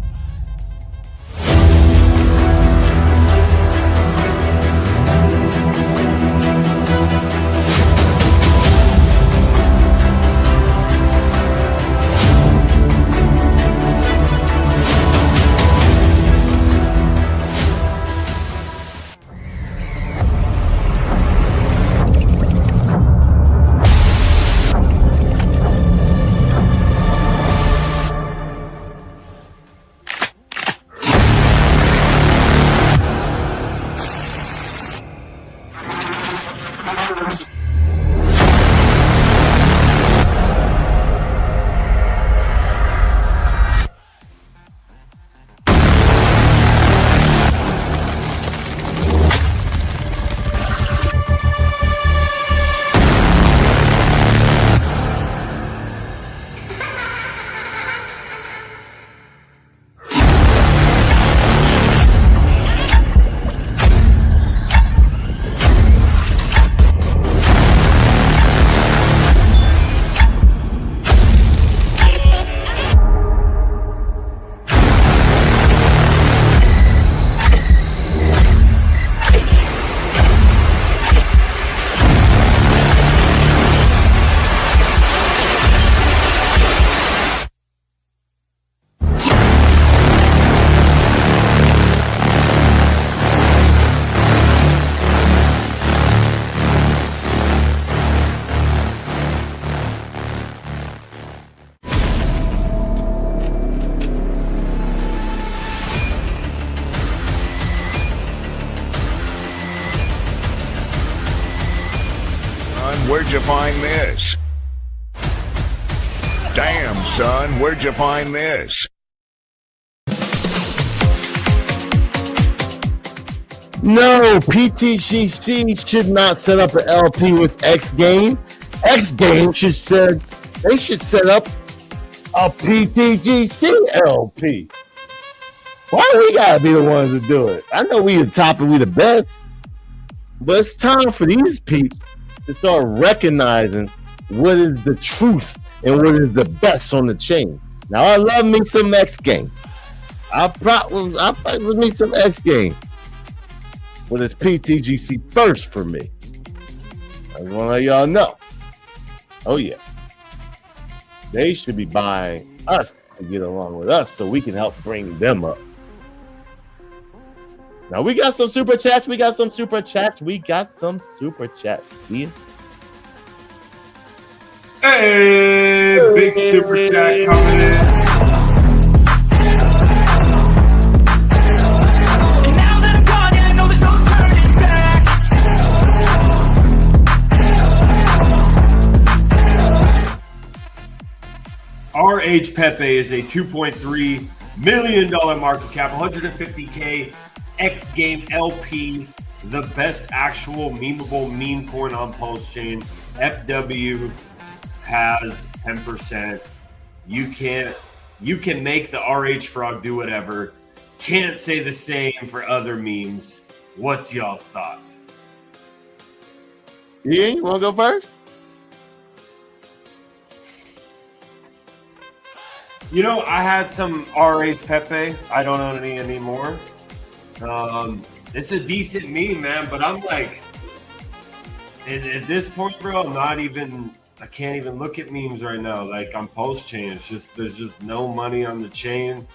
Speaker 10: Where'd you find this? Damn, son, where'd you find this?
Speaker 14: No, PTGC should not set up an LP with X Game. X Game should set up a PTGC LP. Why do we gotta be the ones to do it? I know we the top and we the best, but it's time for these peeps to start recognizing what is the truth and what is the best on the chain. Now, I love me some X Game. I fight with me some X Game. But it's PTGC first for me. I just want to let y'all know. Oh, yeah. They should be buying us to get along with us so we can help bring them up. Now, we got some super chats. Yeah.
Speaker 12: Hey, big super chat coming in. RH Pepe is a $2.3 million market cap, 150K X Game LP, the best actual memeable meme coin on Pulsechain. FW has 10%. You can make the RH frog do whatever. Can't say the same for other memes. What's y'all's thoughts?
Speaker 14: Yeah, you want to go first?
Speaker 12: You know, I had some RH Pepe. I don't own any anymore. It's a decent meme, man, but I'm like, at this point, bro, I can't even look at memes right now. Like, on Pulsechain, there's just no money on the chain.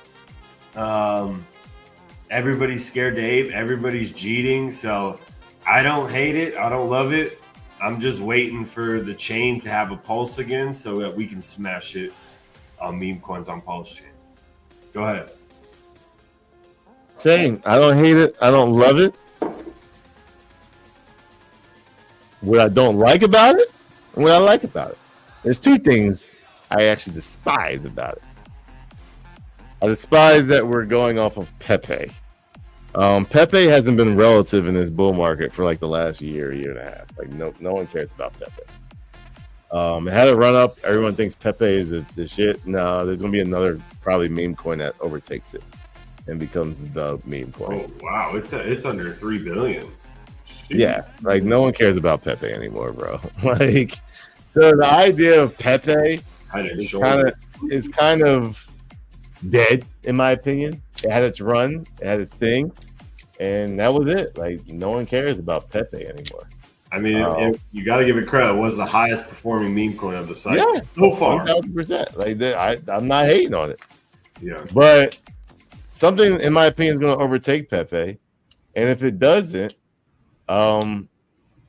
Speaker 12: Everybody's scared to ape. Everybody's jeeting. So I don't hate it. I don't love it. I'm just waiting for the chain to have a pulse again so that we can smash it on meme coins on Pulsechain. Go ahead.
Speaker 14: Same. I don't hate it. I don't love it. What I don't like about it and what I like about it. There's two things I actually despise about it. I despise that we're going off of Pepe. Pepe hasn't been relative in this bull market for like the last year and a half. Like no one cares about Pepe. It had a run up. Everyone thinks Pepe is the shit. No, there's gonna be another probably meme coin that overtakes it and becomes the meme coin.
Speaker 12: Oh wow, it's under 3 billion.
Speaker 14: Yeah, like no one cares about Pepe anymore, bro. Like, so the idea of Pepe is kind of dead, in my opinion. It had its run, it had its thing, and that was it. Like, no one cares about Pepe anymore.
Speaker 12: I mean, you got to give it credit. It was the highest performing meme coin of the site
Speaker 14: so
Speaker 12: far.
Speaker 14: 1,000%. Like, I'm not hating on it.
Speaker 12: Yeah,
Speaker 14: but something, in my opinion, is going to overtake Pepe, and if it doesn't, it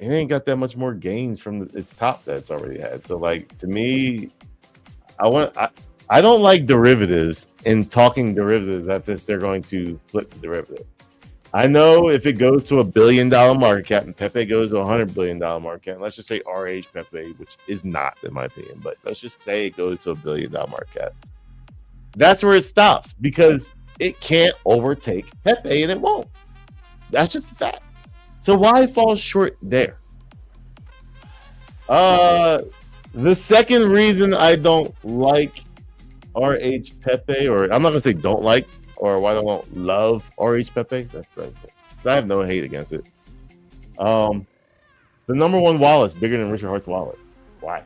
Speaker 14: ain't got that much more gains from its top that it's already had. So, like, to me, I don't like derivatives and talking derivatives as they're going to flip the derivative. I know if it goes to $1 billion market cap and Pepe goes to $100 billion market cap, let's just say RH Pepe, which is not in my opinion, but let's just say it goes to $1 billion market cap. That's where it stops because it can't overtake Pepe and it won't. That's just a fact. So why fall short there? The second reason I don't like RH Pepe, or I'm not gonna say don't like, or why I don't love RH Pepe. That's right. I have no hate against it. The number one wallet's bigger than Richard Hart's wallet. Why?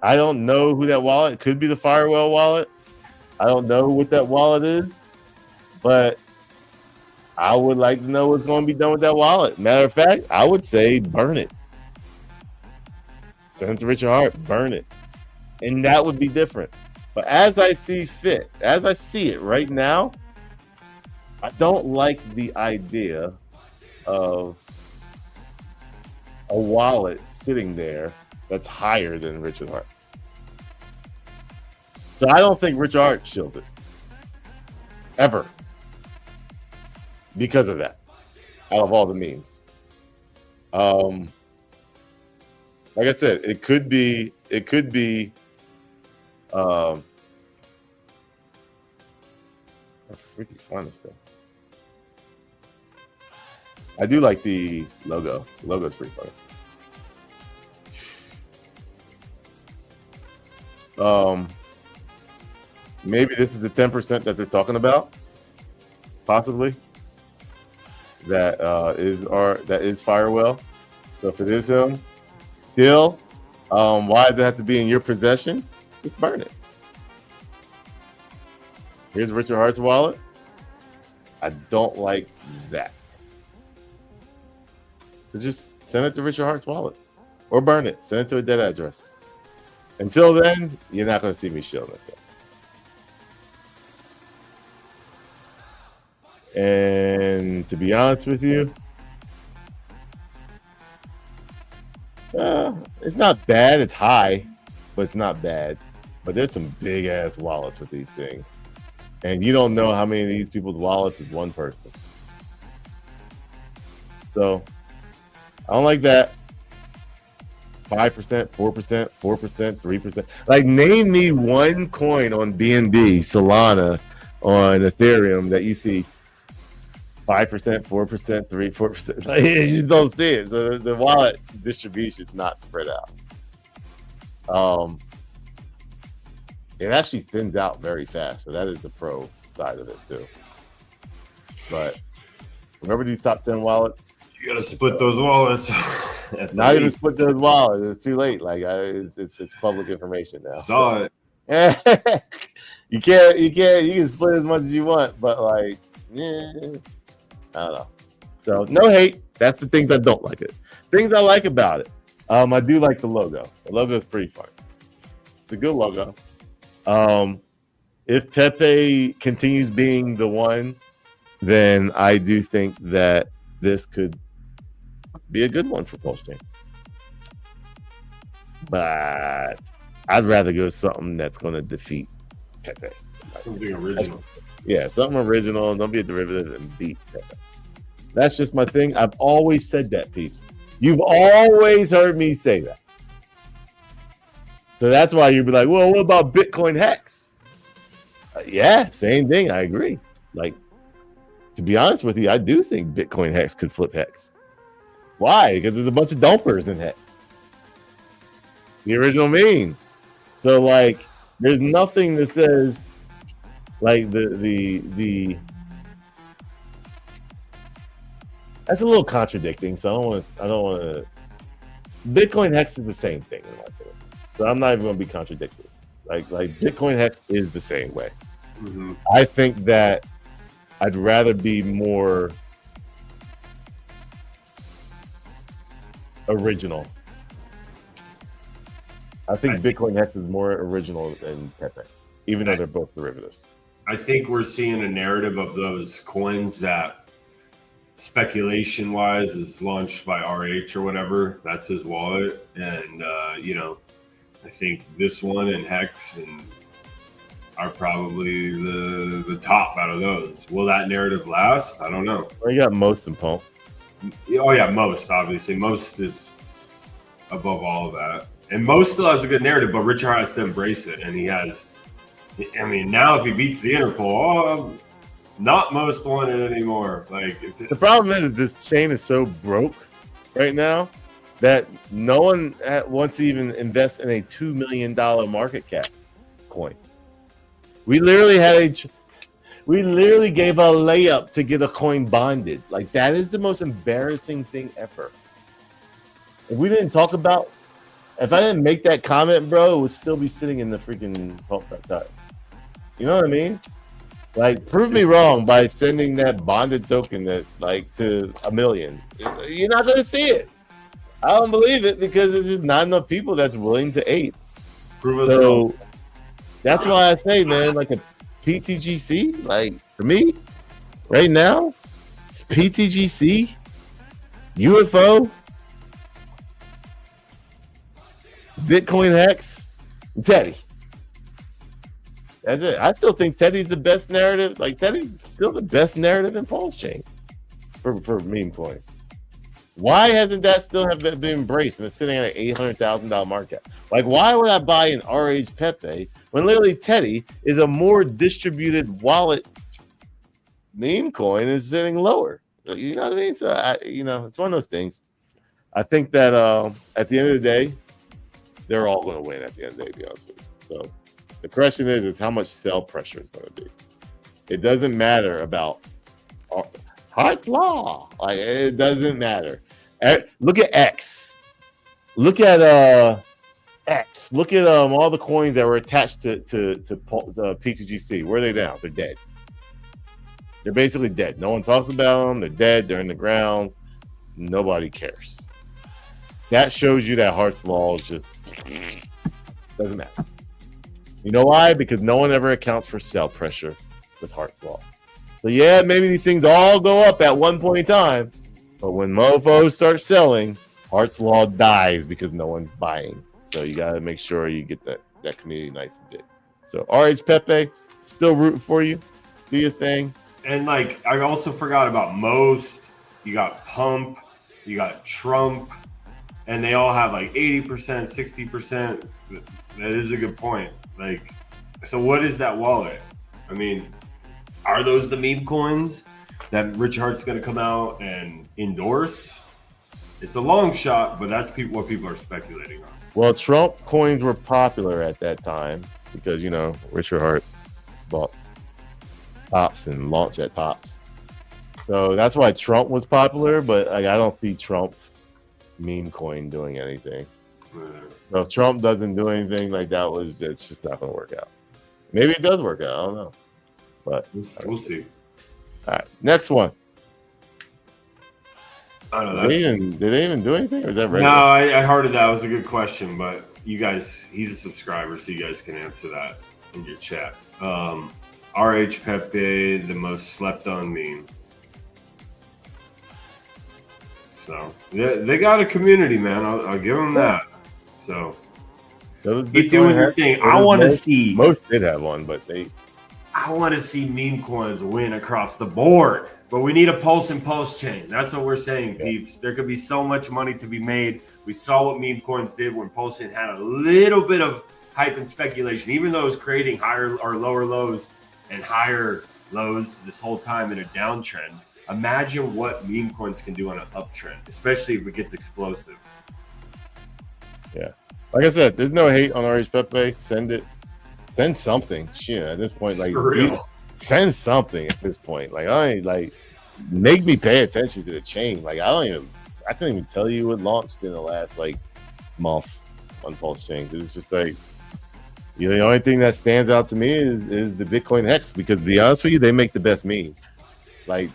Speaker 14: I don't know who that wallet. It could be the Firewell wallet. I don't know what that wallet is, but I would like to know what's going to be done with that wallet. Matter of fact, I would say burn it. Send it to Richard Hart, burn it. And that would be different. But as I see fit, as I see it right now, I don't like the idea of a wallet sitting there that's higher than Richard Hart. So I don't think Richard Hart shills it. Ever. Because of that. Out of all the memes. Like I said, it could be I freaking find this thing. I do like the logo. The logo's pretty funny. Maybe this is the 10% that they're talking about. Possibly. That is Firewell. So if it is him, still, why does it have to be in your possession? Just burn it. Here's Richard Hart's wallet. I don't like that. So just send it to Richard Hart's wallet. Or burn it. Send it to a dead address. Until then, you're not going to see me shilling this stuff. And to be honest with you, it's not bad. It's high, but it's not bad. But there's some big ass wallets with these things. And you don't know how many of these people's wallets is one person. So I don't like that. 5%, 4%, 4%, 3%. Like, name me one coin on BNB, Solana, on Ethereum that you see 5%, 4%, 3%, 4%. Like, you just don't see it. So the wallet distribution is not spread out. It actually thins out very fast. So that is the pro side of it too. But remember these top 10 wallets?
Speaker 12: You gotta split those wallets.
Speaker 14: Not even split those wallets. It's too late. Like, it's public information now.
Speaker 12: Saw
Speaker 14: it. You can split as much as you want, but like, I don't know. So no hate. That's the things I don't like it. Things I like about it. I do like the logo. The logo is pretty fun. It's a good logo. If Pepe continues being the one, then I do think that this could be a good one for Pulsechain. But I'd rather go something that's going to defeat Pepe.
Speaker 12: Something original.
Speaker 14: Yeah, something original. Don't be a derivative and beat that. That's just my thing. I've always said that, peeps. You've always heard me say that. So that's why you'd be like, well, what about Bitcoin Hex? Yeah, same thing. I agree. Like, to be honest with you, I do think Bitcoin Hex could flip Hex. Why? Because there's a bunch of dumpers in Hex. The original meme. So, like, there's nothing that says, like, the that's a little contradicting. So I don't want to. Bitcoin Hex is the same thing in my opinion. So I'm not even going to be contradictory. Like Bitcoin Hex is the same way.
Speaker 12: Mm-hmm.
Speaker 14: I think that I'd rather be more original. I think Bitcoin Hex is more original than Pepe, even though they're both derivatives.
Speaker 12: I think we're seeing a narrative of those coins that speculation wise is launched by RH or whatever. That's his wallet. And, I think this one and Hex and are probably the top out of those. Will that narrative last? I don't know.
Speaker 14: Well, you got Most and Pump.
Speaker 12: Oh, yeah, Most, obviously. Most is above all of that. And Most still has a good narrative, but Richard has to embrace it. And he has, I mean, now if he beats the Interpol, not Most wanted anymore. Like
Speaker 14: the problem is this chain is so broke right now that no one wants to even invest in a $2 million market cap coin. We literally we literally gave a layup to get a coin bonded. Like, that is the most embarrassing thing ever. If we didn't talk about, if I didn't make that comment, bro, it would still be sitting in the freaking pump.dot. You know what I mean? Like, prove me wrong by sending that bonded token that, like, to 1 million. You're not going to see it. I don't believe it because there's just not enough people that's willing to ape. So that's why I say, man, like a PTGC, like, for me, right now, it's PTGC, UFO, Bitcoin Hex, and Teddy. That's it. I still think Teddy's the best narrative. Like, Teddy's still the best narrative in Pulsechain for meme coin. Why hasn't that still have been embraced and it's sitting at an $800,000 market cap? Like, why would I buy an RH Pepe when literally Teddy is a more distributed wallet meme coin and is sitting lower? You know what I mean? So, it's one of those things. I think that at the end of the day, they're all going to win at the end of the day, to be honest with you. So the question is how much sell pressure is going to be. It doesn't matter about Hart's Law. Like, it doesn't matter. Look at X. Look at X. Look at all the coins that were attached to PTGC. Where are they now? They're dead. They're basically dead. No one talks about them. They're dead. They're in the grounds. Nobody cares. That shows you that Hart's Law is just doesn't matter. You know why? Because no one ever accounts for sell pressure with Hart's Law. So yeah, maybe these things all go up at one point in time, but when mofos start selling, Hart's Law dies because no one's buying. So you got to make sure you get that community nice and big. So RH Pepe, still rooting for you. Do your thing.
Speaker 12: And like, I also forgot about Most. You got Pump. You got Trump. And they all have like 80%, 60%. That is a good point. Like, so what is that wallet? I mean, are those the meme coins that Rich Hart's going to come out and endorse? It's a long shot, but that's what people are speculating on.
Speaker 14: Well, Trump coins were popular at that time because, Richard Hart bought Tops and launched at Tops. So that's why Trump was popular, but I don't see Trump meme coin doing anything. So if Trump doesn't do anything like that, it's just not going to work out. Maybe it does work out. I don't know. But
Speaker 12: we'll see.
Speaker 14: All right, next one.
Speaker 12: I don't know.
Speaker 14: Did they even do anything? Or is that regular?
Speaker 12: No, I heard that was a good question, but you guys, he's a subscriber, so you guys can answer that in your chat. RH Pepe, the most slept on meme. So they got a community, man. I'll give them that. So keep doing your thing. I want to see.
Speaker 14: Most did have one, but
Speaker 12: I want to see meme coins win across the board, but we need a Pulse and Pulsechain. That's what we're saying, peeps. There could be so much money to be made. We saw what meme coins did when Pulsechain had a little bit of hype and speculation, even though it was creating higher or lower lows and higher lows this whole time in a downtrend. Imagine what meme coins can do on an uptrend, especially if it gets explosive.
Speaker 14: Yeah. Like I said, there's no hate on RH Pepe. Send it. Send something. Shit, at this point, like, send something at this point. Like, I ain't like, make me pay attention to the chain. Like, I couldn't even tell you what launched in the last like month on Pulsechain. It's just like, you know, the only thing that stands out to me is the Bitcoin Hex, because to be honest with you, they make the best memes. Like,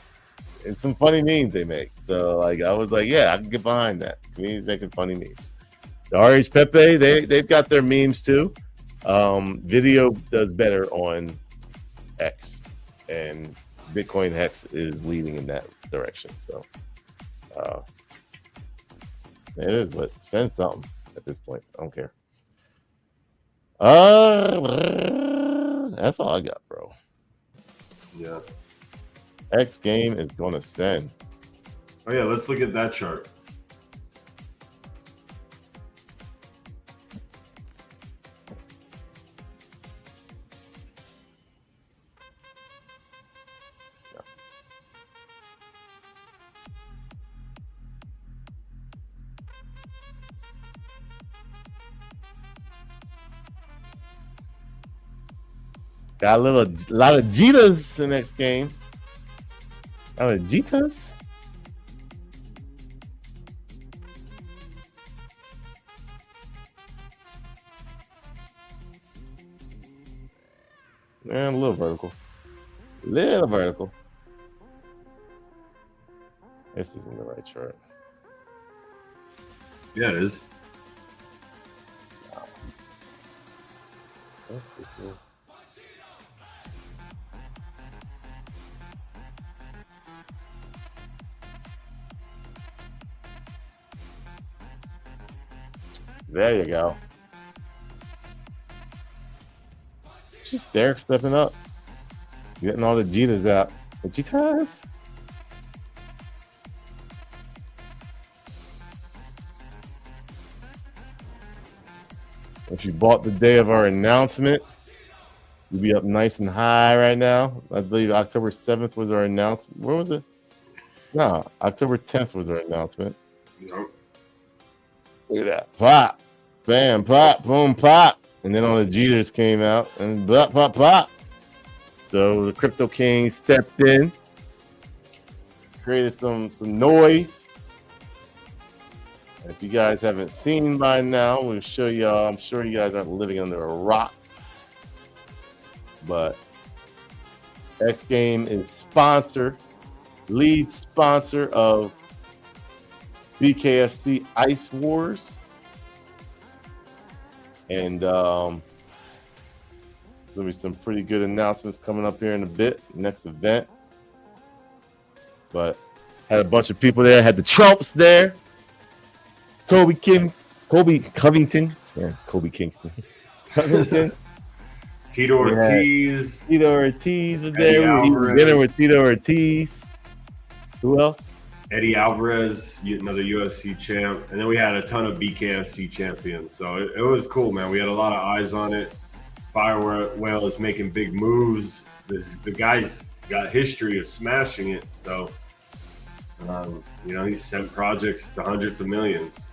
Speaker 14: it's some funny memes they make. So like, I was like, yeah, I can get behind that. Community's making funny memes. The RH Pepe, they've got their memes too. Video does better on X, and Bitcoin Hex is leading in that direction. So it is, but send something at this point. I don't care. That's all I got, bro.
Speaker 12: Yeah.
Speaker 14: X game is gonna send.
Speaker 12: Oh yeah, let's look at that chart.
Speaker 14: Got a lot of Jetas in the next game. A lot of Jetas. And a little vertical. Little vertical. This isn't the right chart.
Speaker 12: Yeah, it is.
Speaker 14: That's pretty cool. There you go. Just Derek stepping up. Getting all the Jetas out. The Jetas? If you bought the day of our announcement, you'll be up nice and high right now. I believe October 7th was our announcement. Where was it? No, October 10th was our announcement.
Speaker 12: Nope.
Speaker 14: Look at that. Pop. Bam, pop, boom, pop. And then all the Jeters came out and pop, pop, pop. So the CryptoKings stepped in, created some noise. If you guys haven't seen by now, we'll show y'all. I'm sure you guys aren't living under a rock. But X Game is lead sponsor of BKFC Ice Wars. And there'll be some pretty good announcements coming up here in a bit, next event. But had a bunch of people there, had the Trumps there. Kobe Covington. Yeah, Kobe Kingston. Covington.
Speaker 12: Tito Ortiz.
Speaker 14: Tito Ortiz was there. We were dinner with Tito Ortiz. Who else?
Speaker 12: Eddie Alvarez, another UFC champ. And then we had a ton of BKFC champions. So it was cool, man. We had a lot of eyes on it. Fire Whale is making big moves. The guy's got history of smashing it. So, he's sent projects to hundreds of millions.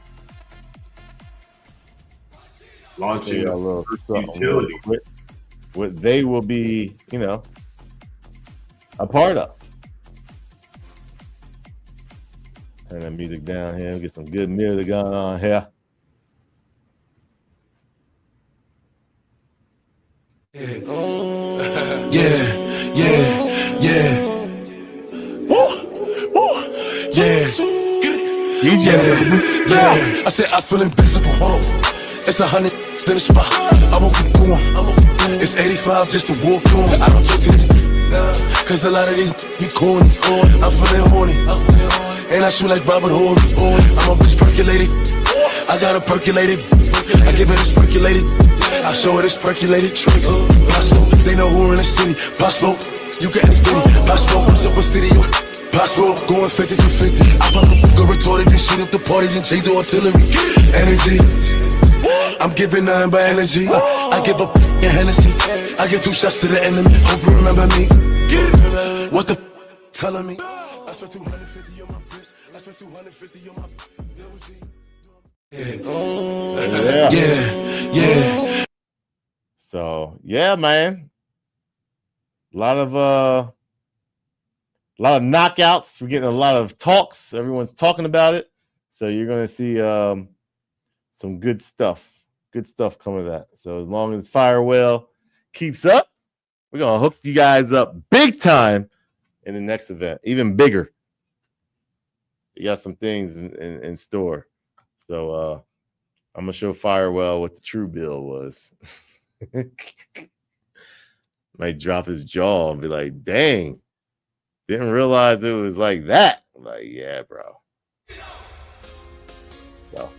Speaker 12: Launching a utility.
Speaker 14: What they will be, a part of. Turn that music down here. Get some good music going on here.
Speaker 11: Yeah, yeah. I said I feel invisible. It's 100 in the spot. I won't keep going. It's 85 just to walk on. I don't talk to this, cause a lot of these be corny. I'm feeling horny, and I shoot like Robert Horry. I'm off this percolated. I got a percolated. I give it a percolated.
Speaker 15: I show her this percolated trace. Possible, they know who in the city. Possible, you got this thing. Possible, I'm super city. Possible, going 50 for 50. I pop up, go retorted, and shoot up the party, and change the artillery. Energy, I'm giving nothing but energy. I give up in Hennessy. I get 2 shots to the enemy. Hope you remember me. What the telling me? I spent 250 on my wrist. I spent 250 on my.
Speaker 14: Yeah. So yeah, man. A lot of knockouts. We're getting a lot of talks. Everyone's talking about it. So you're gonna see some good stuff. Good stuff coming to that. So as long as Firewell keeps up, we're gonna hook you guys up big time in the next event, even bigger. You got some things in store. So I'm gonna show Firewell what the true bill was. Might drop his jaw and be like, dang, didn't realize it was like that. I'm like, yeah, bro. So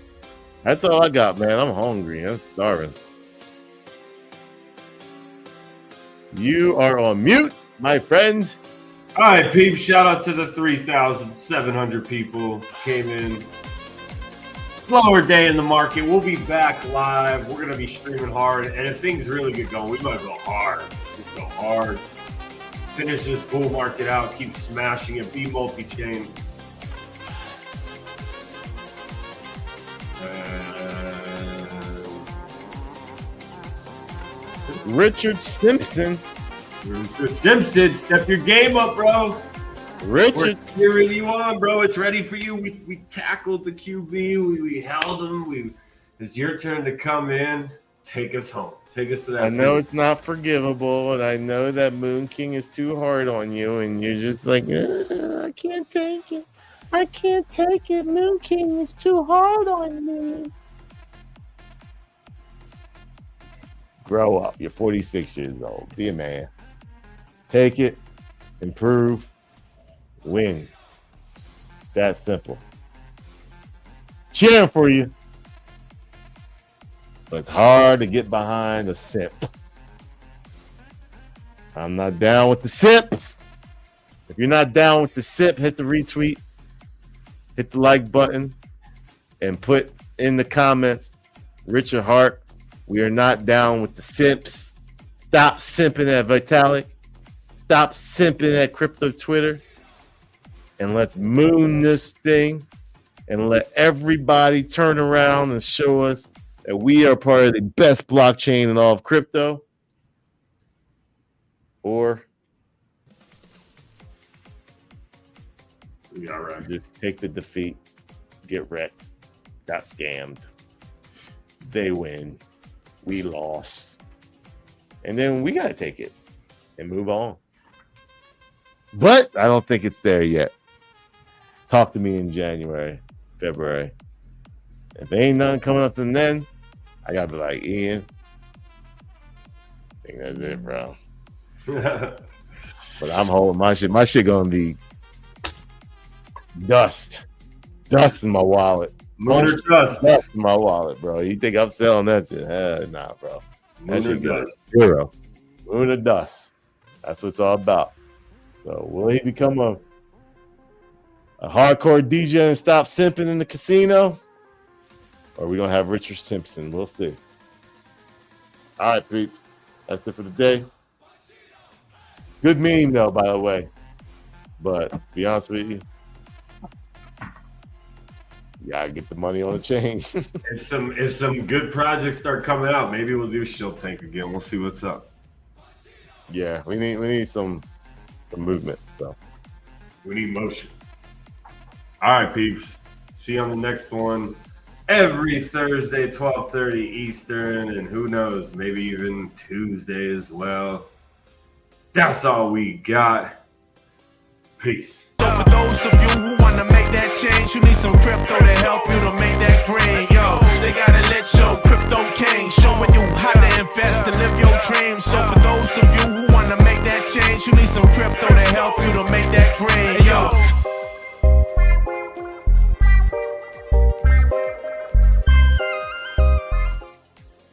Speaker 14: that's all I got, man. I'm hungry. I'm starving. You are on mute, my friend.
Speaker 12: All right, peeps. Shout out to the 3,700 people came in. Slower day in the market. We'll be back live. We're going to be streaming hard. And if things really get going, we might go hard. Just go hard. Finish this bull market out. Keep smashing it. Be multi-chain.
Speaker 14: Richard Simpson.
Speaker 12: Richard Simpson, step your game up, bro.
Speaker 14: Richard,
Speaker 12: we're cheering you on, bro. It's ready for you. We tackled the QB. We held him. It's your turn to come in. Take us home. Take us to that.
Speaker 14: I know it's not forgivable, and I know that Moon King is too hard on you, and you're just like, I can't take it. I can't take it. Moon King is too hard on me. Grow up. You're 46 years old. Be a man. Take it. Improve. Win. That simple. Cheering for you. But it's hard to get behind a simp. I'm not down with the simps. If you're not down with the simp, hit the retweet, hit the like button, and put in the comments, Richard Hart, we are not down with the simps. Stop simping at Vitalik. Stop simping at Crypto Twitter. And let's moon this thing and let everybody turn around and show us that we are part of the best blockchain in all of crypto. Or just take the defeat, get wrecked, got scammed. They win. We lost. And then we got to take it and move on. But I don't think it's there yet. Talk to me in January, February. If there ain't nothing coming up from then, I got to be like, Ian, I think that's it, bro. But I'm holding my shit. My shit going to be dust. Dust in my wallet.
Speaker 12: Motor dust.
Speaker 14: Dust in my wallet, bro. You think I'm selling that shit? Nah, bro. That shit goes zero. Moon of dust. That's what it's all about. So will he become a hardcore DJ and stop simping in the casino? Or are we going to have Richard Simpson? We'll see. All right, peeps. That's it for the day. Good meme, though, by the way. But to be honest with you, you gotta get the money on the chain.
Speaker 12: If some good projects start coming out, maybe we'll do Shield Tank again. We'll see what's up.
Speaker 14: Yeah, we need some movement. So
Speaker 12: we need motion. All right, peeps. See you on the next one. Every Thursday, 12:30 Eastern, and who knows, maybe even Tuesday as well. That's all we got. Peace.
Speaker 16: So for those of you who wanna make that change, you need some crypto to help you to make that green. Yo, they gotta let your CryptoKings showing you how to invest and live your dreams. So for those of you who wanna make that change, you need some crypto to help you to